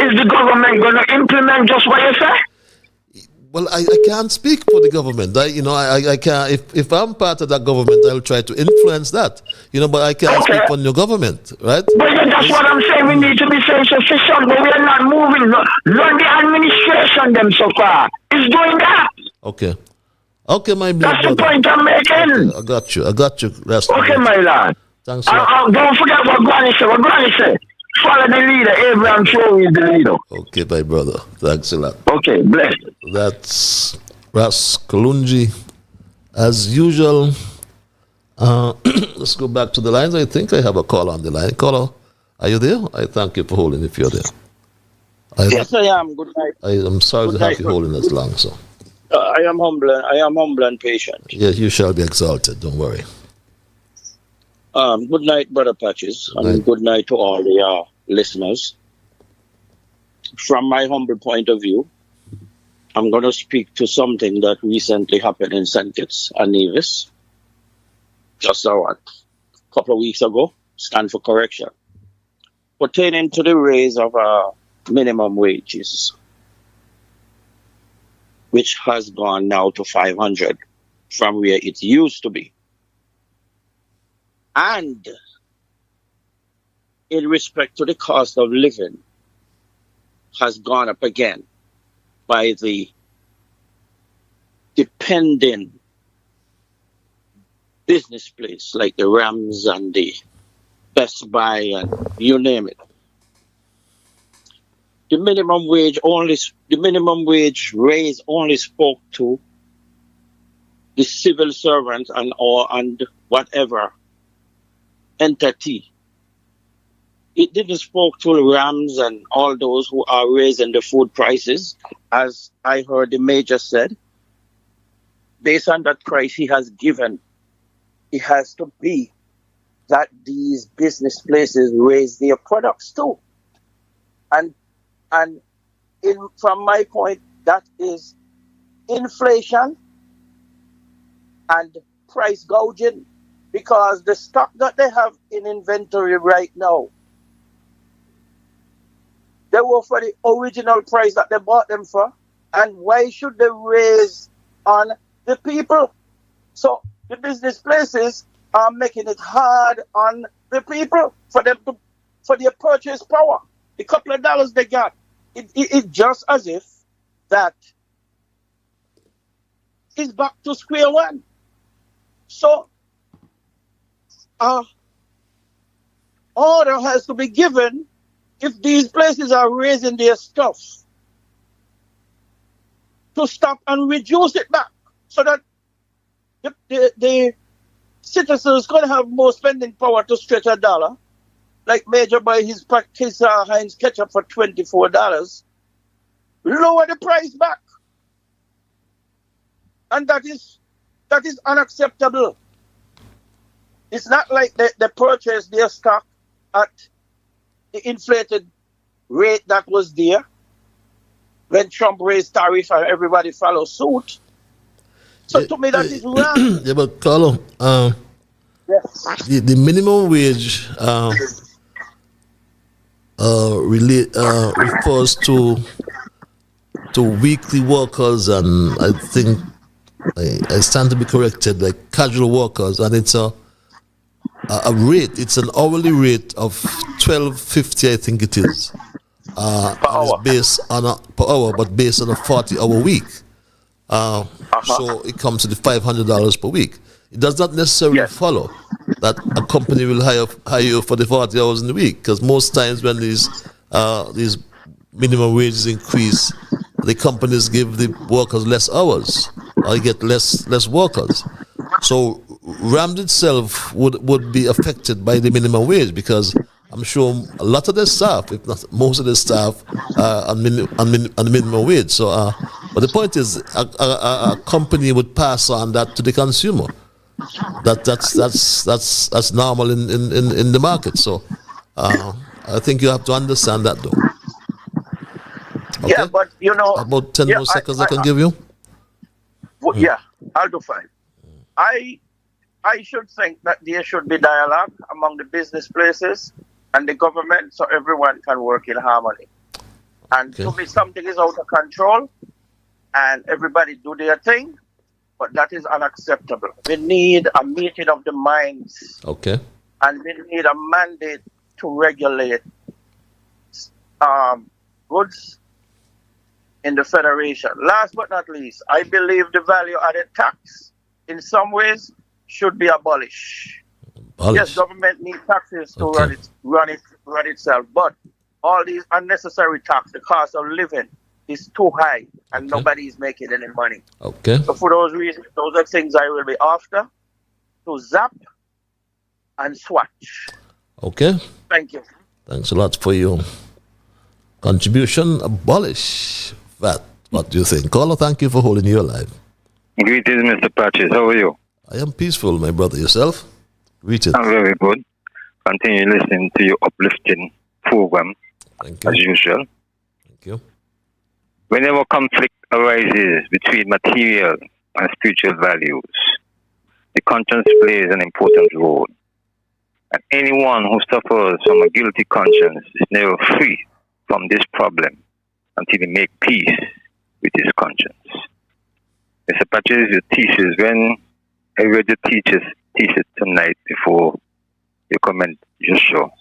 is the government going to implement just what you say? Well, I can't speak for the government. I can't. If I'm part of that government, I'll try to influence that. But I can't speak for the government, right? But that's what I'm saying. We need to be self-sufficient, but we are not moving. Learn the administration them so far. It's doing that. Okay, my brother. That's the point I'm making. Okay, I got you. Okay, my lad. Thanks a lot. Don't forget what Granny said. Follow the leader. Abraham Show is the leader. Okay, my brother. Thanks a lot. Okay, bless. That's Ras Kalunji. As usual, let's go back to the lines. I think I have a call on the line. Caller, are you there? I thank you for holding if you're there. Yes, I am. Good night. I'm sorry to have you holding as long, so. I am humble and patient. Yes, you shall be exalted. Don't worry. Good night, Brother Patches, and good night to all the listeners. From my humble point of view, I'm going to speak to something that recently happened in St. Kitts and Nevis. Just a couple of weeks ago, stand for correction. Pertaining to the raise of minimum wages, which has gone now to 500 from where it used to be. And in respect to the cost of living, has gone up again by the dependent business place like the Rams and the Best Buy and you name it. The minimum wage raise only spoke to the civil servant and whatever entity. It didn't spoke to the Rams and all those who are raising the food prices, as I heard the Major said. Based on that price he has given, it has to be that these business places raise their products too. And from my point, that is inflation and price gouging, because the stock that they have in inventory right now, they were for the original price that they bought them for. And why should they raise on the people? So the business places are making it hard on the people for them to, for their purchase power. The couple of dollars they got, it's just as if that is back to square one. So order has to be given if these places are raising their stuff to stop and reduce it back, so that the citizens can have more spending power to stretch a dollar. Like Major buy his Heinz ketchup for $24, lower the price back, and that is unacceptable. It's not like they purchased their stock at the inflated rate that was there when Trump raised tariff and everybody followed suit. So to me, that is wrong. Yeah, but Carlo, Yes. the minimum wage refers to weekly workers, and I think I stand to be corrected, like casual workers, and it's a rate. It's an hourly rate of $12.50, I think it is. Per hour. It's based on per hour, but based on a 40-hour week. So it comes to the $500 per week. It does not necessarily follow that a company will hire you for the 40 hours in the week, because most times when these minimum wages increase, the companies give the workers less hours, or you get less workers. So RAMD itself would be affected by the minimum wage, because I'm sure a lot of the staff, if not most of the staff, on the minimum wage. So, but the point is, a company would pass on that to the consumer. That's normal in the market. So, I think you have to understand that, though. Okay? Yeah, but about 10 more seconds I can give you. Well, yeah, I'll do fine. I should think that there should be dialogue among the business places and the government, so everyone can work in harmony. And to me, something is out of control, and everybody do their thing, but that is unacceptable. We need a meeting of the minds. Okay. And we need a mandate to regulate goods in the Federation. Last but not least, I believe the value-added tax, in some ways, should be abolished. Yes, government needs taxes to run itself, but all these unnecessary tax, the cost of living is too high, and nobody is making any money. Okay. So for those reasons, those are things I will be after, to zap and swatch. Okay. Thank you. Thanks a lot for your contribution. Abolish that. What do you think? Caller, thank you for holding your life. Greetings, Mr. Patches. How are you? I am peaceful, my brother. Yourself? Greetings. I'm very good. Continue listening to your uplifting program, as usual. Thank you. Whenever conflict arises between material and spiritual values, the conscience plays an important role. And anyone who suffers from a guilty conscience is never free from this problem until he make peace with his conscience. Mr. Patches, your thesis, when I read your thesis tonight before you comment your show,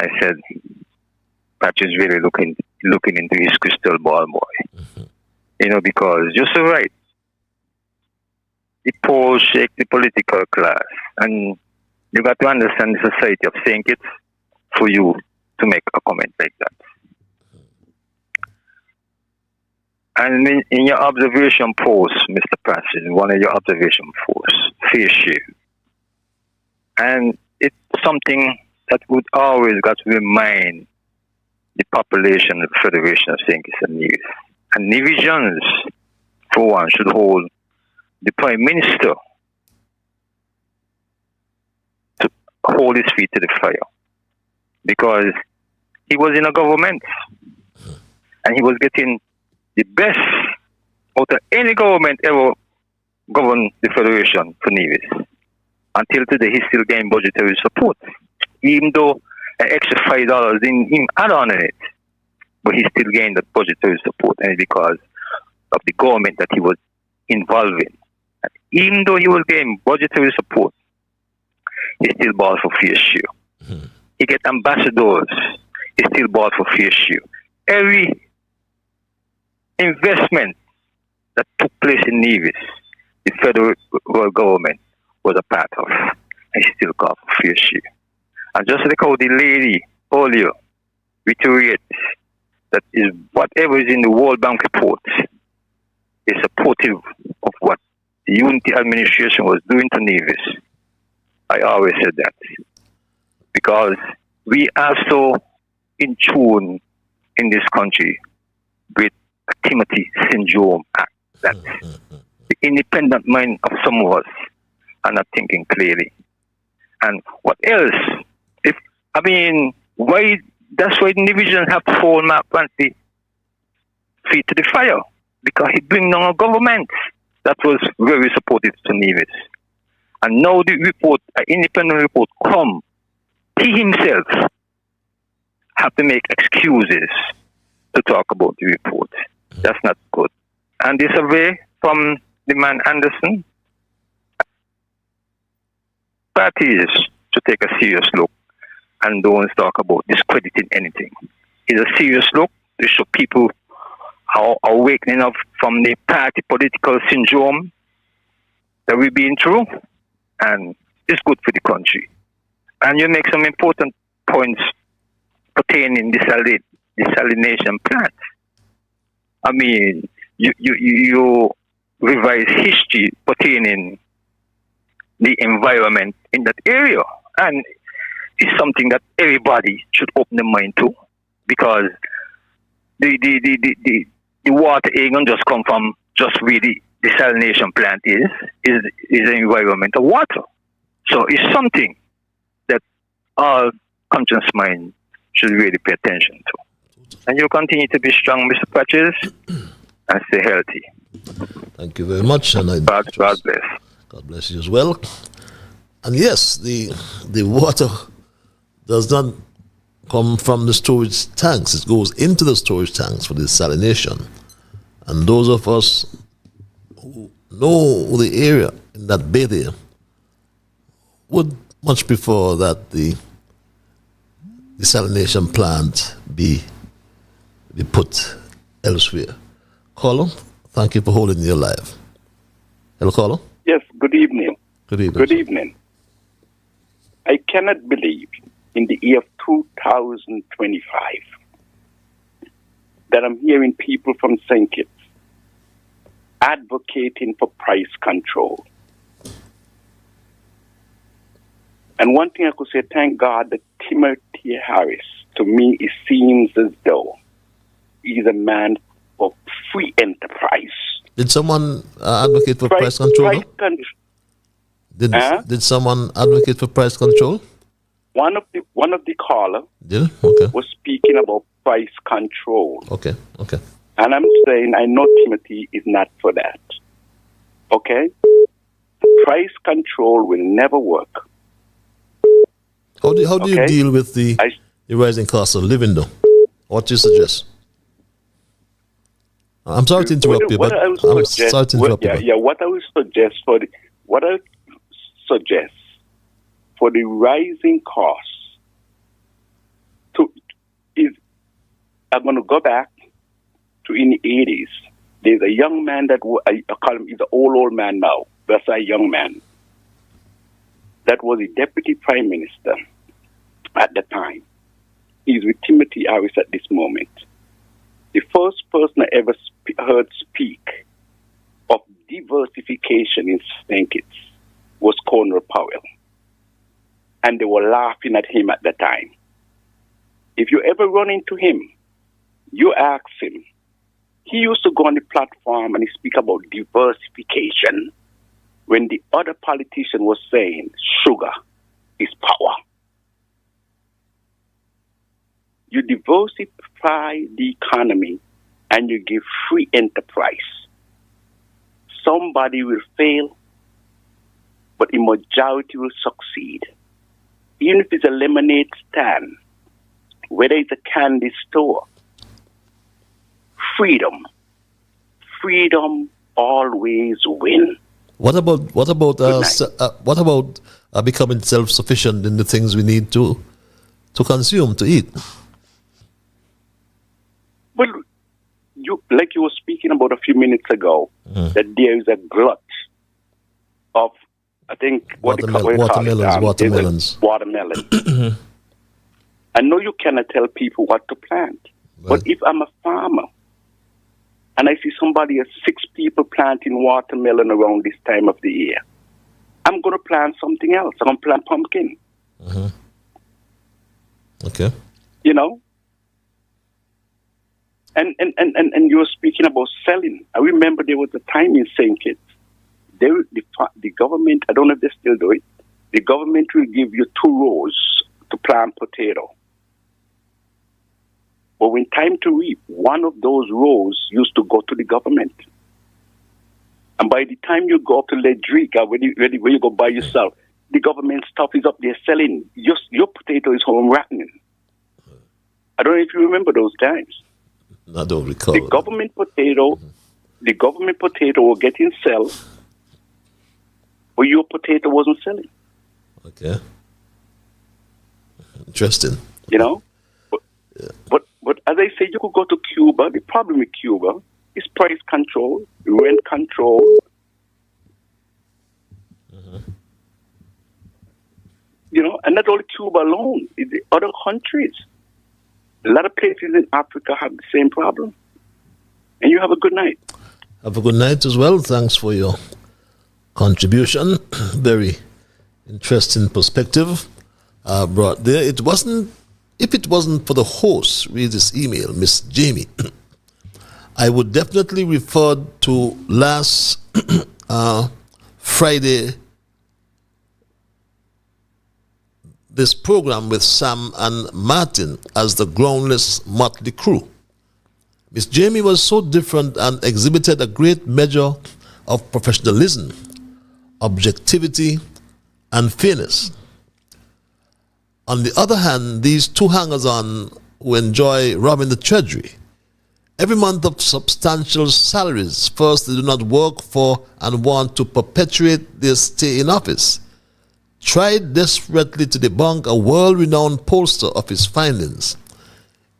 I said, Patches really looking into his crystal ball, boy. You know, because you're so right. The polls shake the political class, and you got to understand the society of St. Kitts for you to make a comment like that. And in your observation post, Mr. Patches, one of your observation posts, face shield. And it's something that would always got to remind the population of the Federation of St. Kitts and Nevis. And Nevisians, for one, should hold the Prime Minister to hold his feet to the fire. Because he was in a government and he was getting the best out of any government ever govern the Federation for Nevis. Until today, he still getting budgetary support, even though an extra $5 didn't even add on in it. But he still getting that budgetary support, and it's because of the government that he was involved in. And even though he was getting budgetary support, he still bought for fair share. He get ambassadors, he still bought for fair share. Every investment that took place in Nevis, the federal government was a part of, and he still got for fair share. And just like how the lady earlier reiterates that is whatever is in the World Bank report is supportive of what the Unity administration was doing to Nevis. I always said that because we are so in tune in this country with Timothy Syndrome Act that the independent mind of some of us are not thinking clearly. And what else? Why? That's why the division have to hold Mark Brantley feet to the fire, because he bring down a government that was very supportive to Nevis. And now the report, an independent report, come. He himself have to make excuses to talk about the report. That's not good. And the survey from the man Anderson, parties to take a serious look and don't talk about discrediting anything. It's a serious look to show people how awakening up from the party political syndrome that we've been through, and it's good for the country. And you make some important points pertaining to desalination plant. You revise history pertaining the environment in that area, and it's something that everybody should open their mind to, because the water ain't gonna just come from just where the desalination plant is an environment of water. So it's something that all conscious mind should really pay attention to. And you continue to be strong, Mr. Patches, and stay healthy. Thank you very much, and God bless. God bless you as well. And yes, the water does not come from the storage tanks. It goes into the storage tanks for desalination. And those of us who know the area in that bay there would much prefer that the desalination plant be put elsewhere. Caller, thank you for holding your live. Hello, caller. Yes, good evening. Good evening. Good evening. I cannot believe in the year of 2025 that I'm hearing people from St. Kitts advocating for price control. And one thing I could say, thank God that Timothy Harris, to me, it seems as though he's a man of free enterprise. Did someone advocate for price control? Did someone advocate for price control? One of the caller was speaking about price control. Okay. And I'm saying I know Timothy is not for that. Okay? Price control will never work. How do you deal with the rising cost of living, though? What do you suggest? I'm sorry to interrupt you, but what I would suggest for the rising costs I'm going to go back to in the 80s. There's a young man that I call him, he's an old man now. That's a young man. That was the deputy prime minister at the time. He's with Timothy Harris at this moment. The first person I ever heard speak of diversification in St. Kitts was Colonel Powell. And they were laughing at him at the time. If you ever run into him, you ask him. He used to go on the platform and he speak about diversification when the other politician was saying sugar is power. You diversify the economy and you give free enterprise. somebody will fail, but the majority will succeed. Even if it's a lemonade stand, whether it's a candy store, freedom always win. What about becoming self-sufficient in the things we need to consume, to eat? Well, you were speaking about a few minutes ago, that there is a glut of, I think, watermelons. Watermelon. I know you cannot tell people what to plant, but if I'm a farmer and I see somebody, 6 people planting watermelon around this time of the year, I'm going to plant something else. I'm going to plant pumpkin. Okay. You know? And you were speaking about selling. I remember there was a time in St. Kitts, the government, I don't know if they still do it, the government will give you 2 rows to plant potato. But when time to reap, one of those rows used to go to the government. And by the time you go to Ledrica, where you go by yourself, the government stuff is up there selling. Your potato is home rattening. I don't know if you remember those times. I don't recall. The government potato was getting sold, but your potato wasn't selling. Okay. Interesting. You know? But as I say, you could go to Cuba. The problem with Cuba is price control, rent control. You know, and not only Cuba alone, it's the other countries. A lot of places in Africa have the same problem. And you have a good night. Have a good night as well. Thanks for your contribution. Very interesting perspective brought there. If it wasn't for the host, read this email, Miss Jamie, I would definitely refer to last Friday, this program with Sam and Martin as the groundless motley crew. Miss Jamie was so different and exhibited a great measure of professionalism, objectivity, and fairness. On the other hand, these 2 hangers-on who enjoy robbing the treasury every month of substantial salaries, first, they do not work for and want to perpetuate their stay in office, tried desperately to debunk a world-renowned pollster of his findings.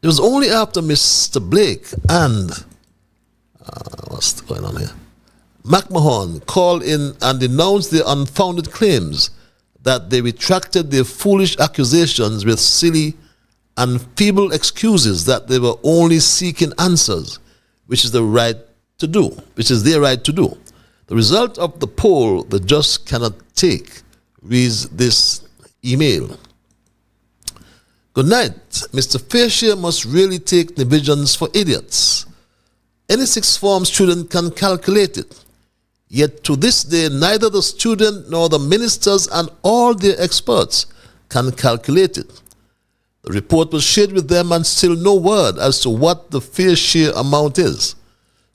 It was only after Mr. Blake and what's going on here? McMahon called in and denounced their unfounded claims that they retracted their foolish accusations with silly and feeble excuses that they were only seeking answers, which is their right to do. The result of the poll the just cannot take reads this email. Good night. Mr. Fairshare must really take divisions for idiots. Any 6th form student can calculate it. Yet to this day, neither the student nor the ministers and all their experts can calculate it. The report was shared with them and still no word as to what the fair share amount is.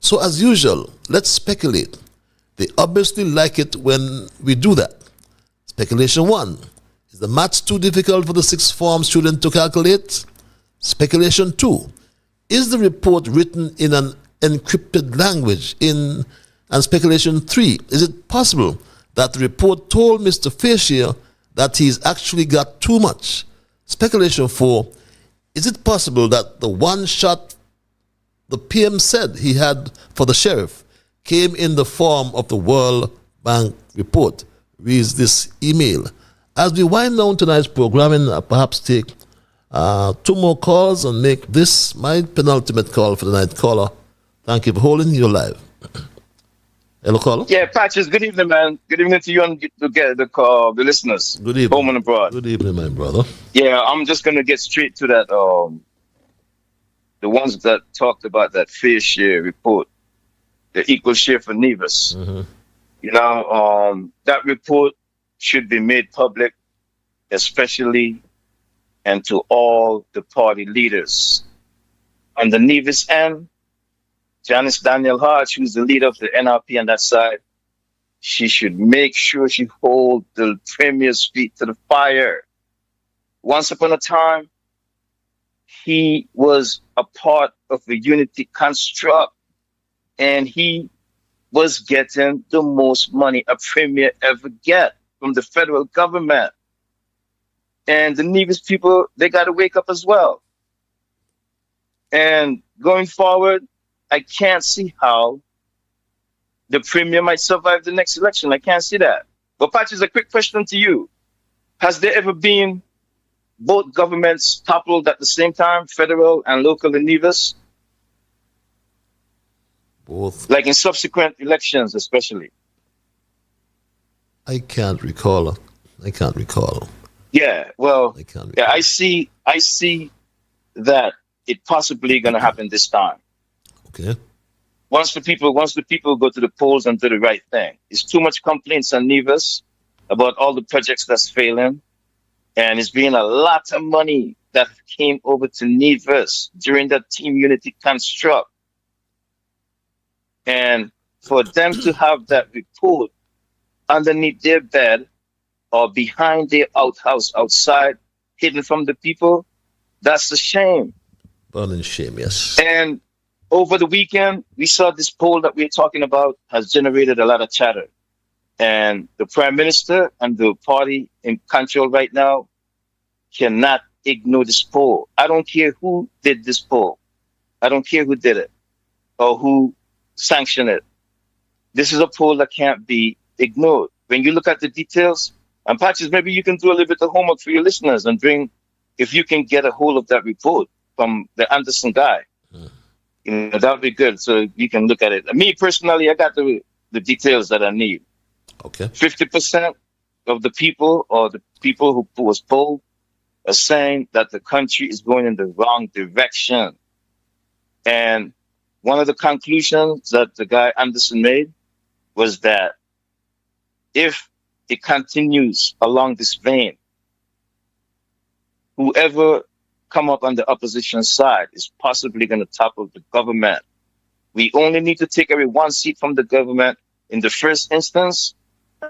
So as usual, let's speculate. They obviously like it when we do that. Speculation 1. Is the maths too difficult for the 6th form student to calculate? Speculation 2. Is the report written in an encrypted language? And speculation 3, is it possible that the report told Mr. Fairshare that he's actually got too much? Speculation 4, is it possible that the one shot the PM said he had for the sheriff came in the form of the World Bank report? Reads this email. As we wind down tonight's programming, I'll perhaps take 2 more calls and make this my penultimate call for the night. Caller, thank you for holding. You're live. Hello, caller. Yeah, Patches, good evening, man. Good evening to you and the listeners. Good evening. Home and abroad. Good evening, my brother. Yeah, I'm just going to get straight to that. The ones that talked about that fair share report, the equal share for Nevis. You know, that report should be made public, especially and to all the party leaders on the Nevis end Janice Daniel Hart, who's the leader of the NRP on that side, she should make sure she hold the Premier's feet to the fire. Once upon a time, he was a part of the unity construct, and he was getting the most money a Premier ever get from the federal government. And the Nevis people, they got to wake up as well. And going forward, I can't see how the Premier might survive the next election. I can't see that. But Patches, a quick question to you. Has there ever been both governments toppled at the same time, federal and local in Nevis? Both. Like in subsequent elections, especially. I can't recall. Yeah, well, yeah, I see that it possibly going to happen this time. Okay. Once the people go to the polls and do the right thing. It's too much complaints on Nevis about all the projects that's failing, and it's been a lot of money that came over to Nevis during that team unity construct. And for them to have that report underneath their bed or behind their outhouse outside, hidden from the people, that's a shame. Burning shame, yes. And over the weekend, we saw this poll that we're talking about has generated a lot of chatter. And the Prime Minister and the party in control right now cannot ignore this poll. I don't care who did this poll. I don't care who did it or who sanctioned it. This is a poll that can't be ignored. When you look at the details, and Patches, maybe you can do a little bit of homework for your listeners and if you can get a hold of that report from the Anderson guy, that would be good. So you can look at it. Me personally, I got the details that I need. Okay. 50% of the people or the people who was polled are saying that the country is going in the wrong direction. And one of the conclusions that the guy Anderson made was that if it continues along this vein, whoever come up on the opposition side is possibly going to topple the government. We only need to take away one seat from the government in the first instance,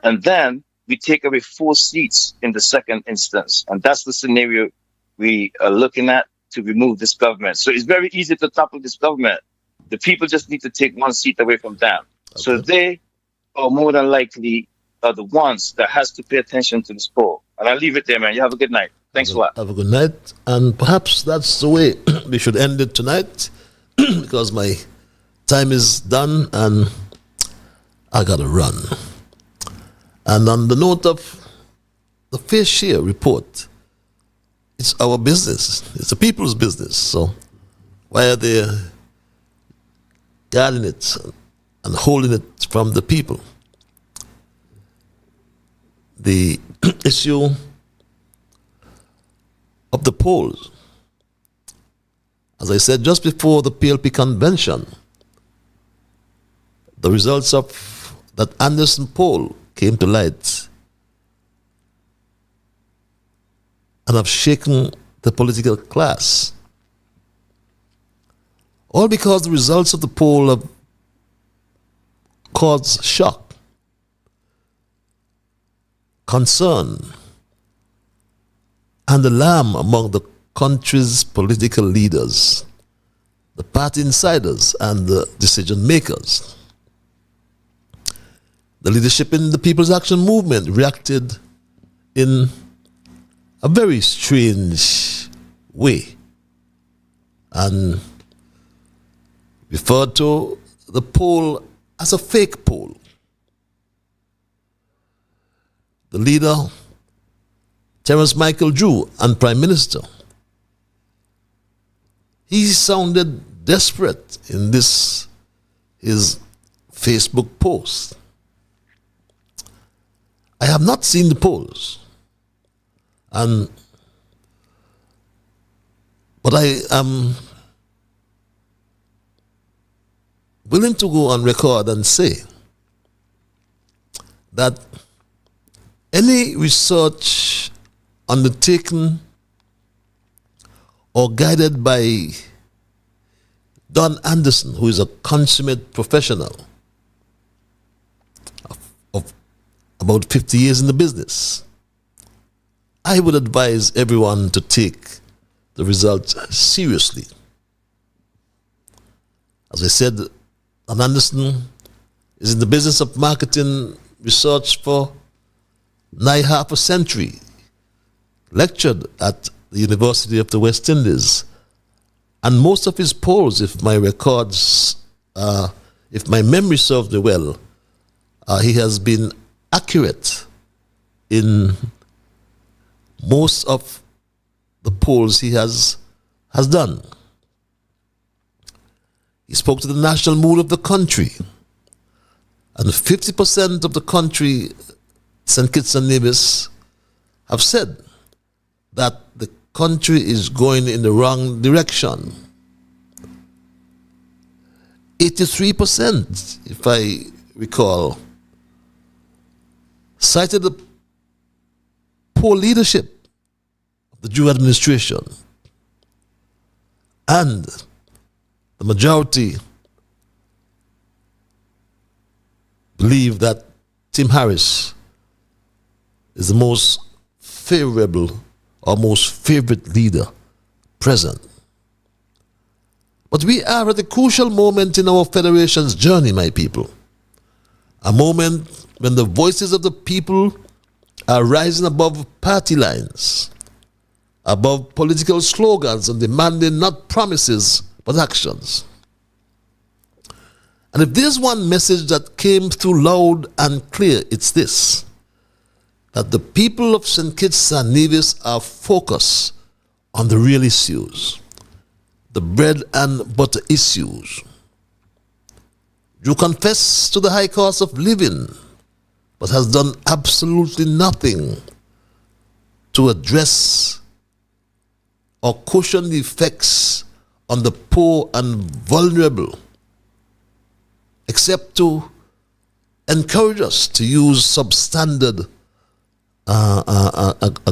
and then we take away 4 seats in the second instance. And that's the scenario we are looking at to remove this government. So it's very easy to topple this government. The people just need to take 1 seat away from them. Okay. So they are more than likely are the ones that has to pay attention to this poll. And I'll leave it there, man. You have a good night. Thanks a lot. Have a good night. And perhaps that's the way we should end it tonight because my time is done and I got to run. And on the note of the fair share report, it's our business. It's the people's business. So why are they guarding it and holding it from the people? The issue of the polls, as I said just before the PLP convention, the results of that Anderson poll came to light and have shaken the political class. All because the results of the poll have caused shock, concern, and alarm among the country's political leaders, the party insiders, and the decision makers. The leadership in the People's Action Movement reacted in a very strange way and referred to the poll as a fake poll. The leader, Terence Michael Drew, and Prime Minister, he sounded desperate in his Facebook post. I have not seen the polls, but I am willing to go on record and say that any research undertaken or guided by Don Anderson, who is a consummate professional of about 50 years in the business, I would advise everyone to take the results seriously. As I said, Don Anderson is in the business of marketing research for nigh half a century, lectured at the University of the West Indies, and most of his polls, if my memory serves me well, he has been accurate in most of the polls he has done. He spoke to the national mood of the country, and 50% of the country, St. Kitts and Nevis, have said that the country is going in the wrong direction. 83%, if I recall, cited the poor leadership of the Jew administration, and the majority believe that Tim Harris is the most favorable or most favorite leader present. But we are at a crucial moment in our federation's journey, my people. A moment when the voices of the people are rising above party lines, above political slogans, and demanding not promises but actions. And if there's one message that came through loud and clear, it's this: that the people of St. Kitts and Nevis are focused on the real issues, the bread and butter issues. You confess to the high cost of living, but has done absolutely nothing to address or cushion the effects on the poor and vulnerable, except to encourage us to use substandard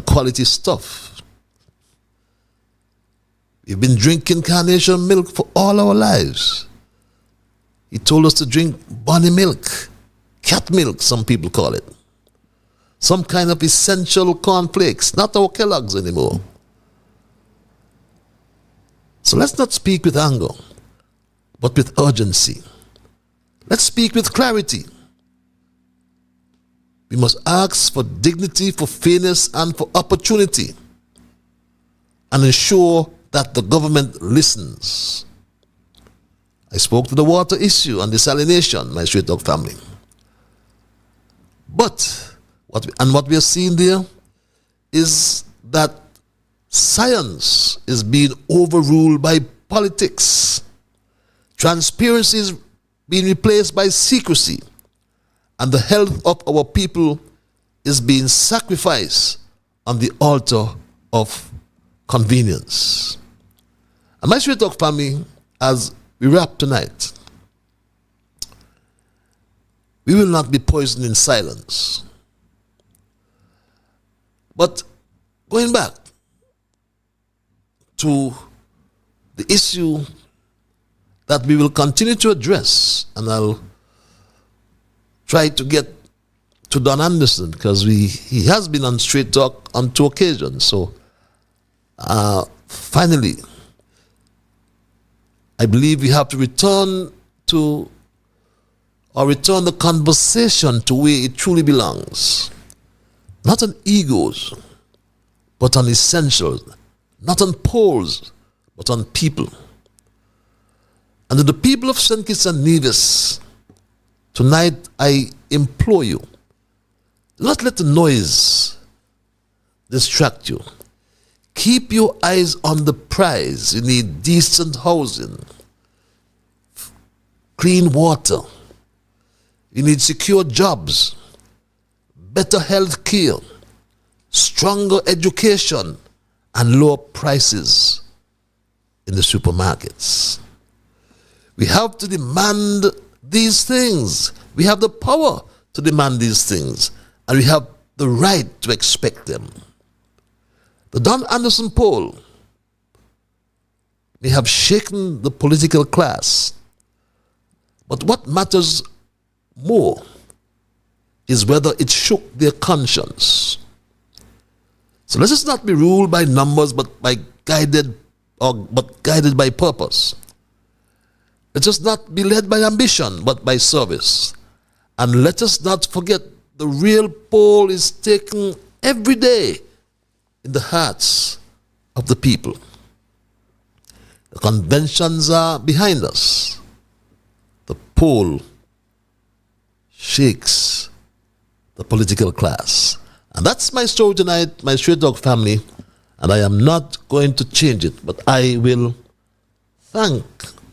quality stuff. We've been drinking carnation milk for all our lives. He told us to drink bunny milk, cat milk, some people call it. Some kind of essential cornflakes, not our Kellogg's anymore. So let's not speak with anger, but with urgency. Let's speak with clarity. We must ask for dignity, for fairness, and for opportunity, and ensure that the government listens. I spoke to the water issue and desalination, my Straight Talk family. But what we are seeing there is that science is being overruled by politics. Transparency is being replaced by secrecy, and the health of our people is being sacrificed on the altar of convenience. And my Straight Talk family, as we wrap tonight, we will not be poisoned in silence. But going back to the issue that we will continue to address, and I'll try to get to Don Anderson because he has been on Straight Talk on 2 occasions. So finally, I believe we have to return the conversation to where it truly belongs. Not on egos, but on essentials. Not on poles, but on people. And to the people of St. Kitts and Nevis, tonight I implore you, do not let the noise distract you. Keep your eyes on the prize. You need decent housing, clean water. You need secure jobs, better health care, stronger education, and lower prices in the supermarkets. We have to demand these things. We have the power to demand these things, and we have the right to expect them. The Don Anderson poll may have shaken the political class. But what matters more is whether it shook their conscience. So let us not be ruled by numbers, but guided by purpose. Let us not be led by ambition, but by service. And let us not forget the real poll is taken every day in the hearts of the people. The conventions are behind us. The poll shakes the political class. And that's my story tonight, my Straight Talk family, and I am not going to change it, but I will thank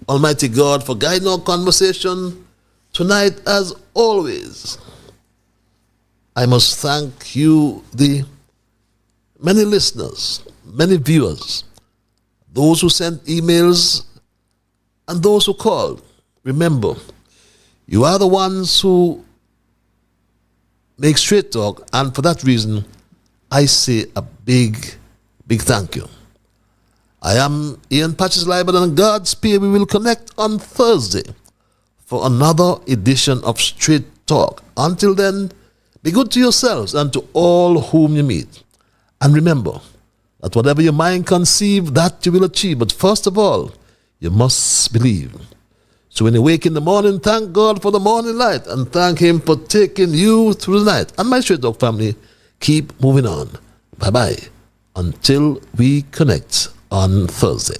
Almighty God for guiding our conversation tonight as always. I must thank you, the many listeners, many viewers, those who sent emails, and those who called. Remember, you are the ones who make Straight Talk, and for that reason, I say a big thank you. I am Ian Patches Liber, and God's speed, we will connect on Thursday for another edition of Straight Talk. Until then, be good to yourselves and to all whom you meet. And remember that whatever your mind conceive, that you will achieve. But first of all, you must believe. So when you wake in the morning, thank God for the morning light and thank Him for taking you through the night. And my Straight Talk family, keep moving on. Bye-bye. Until we connect on Thursday.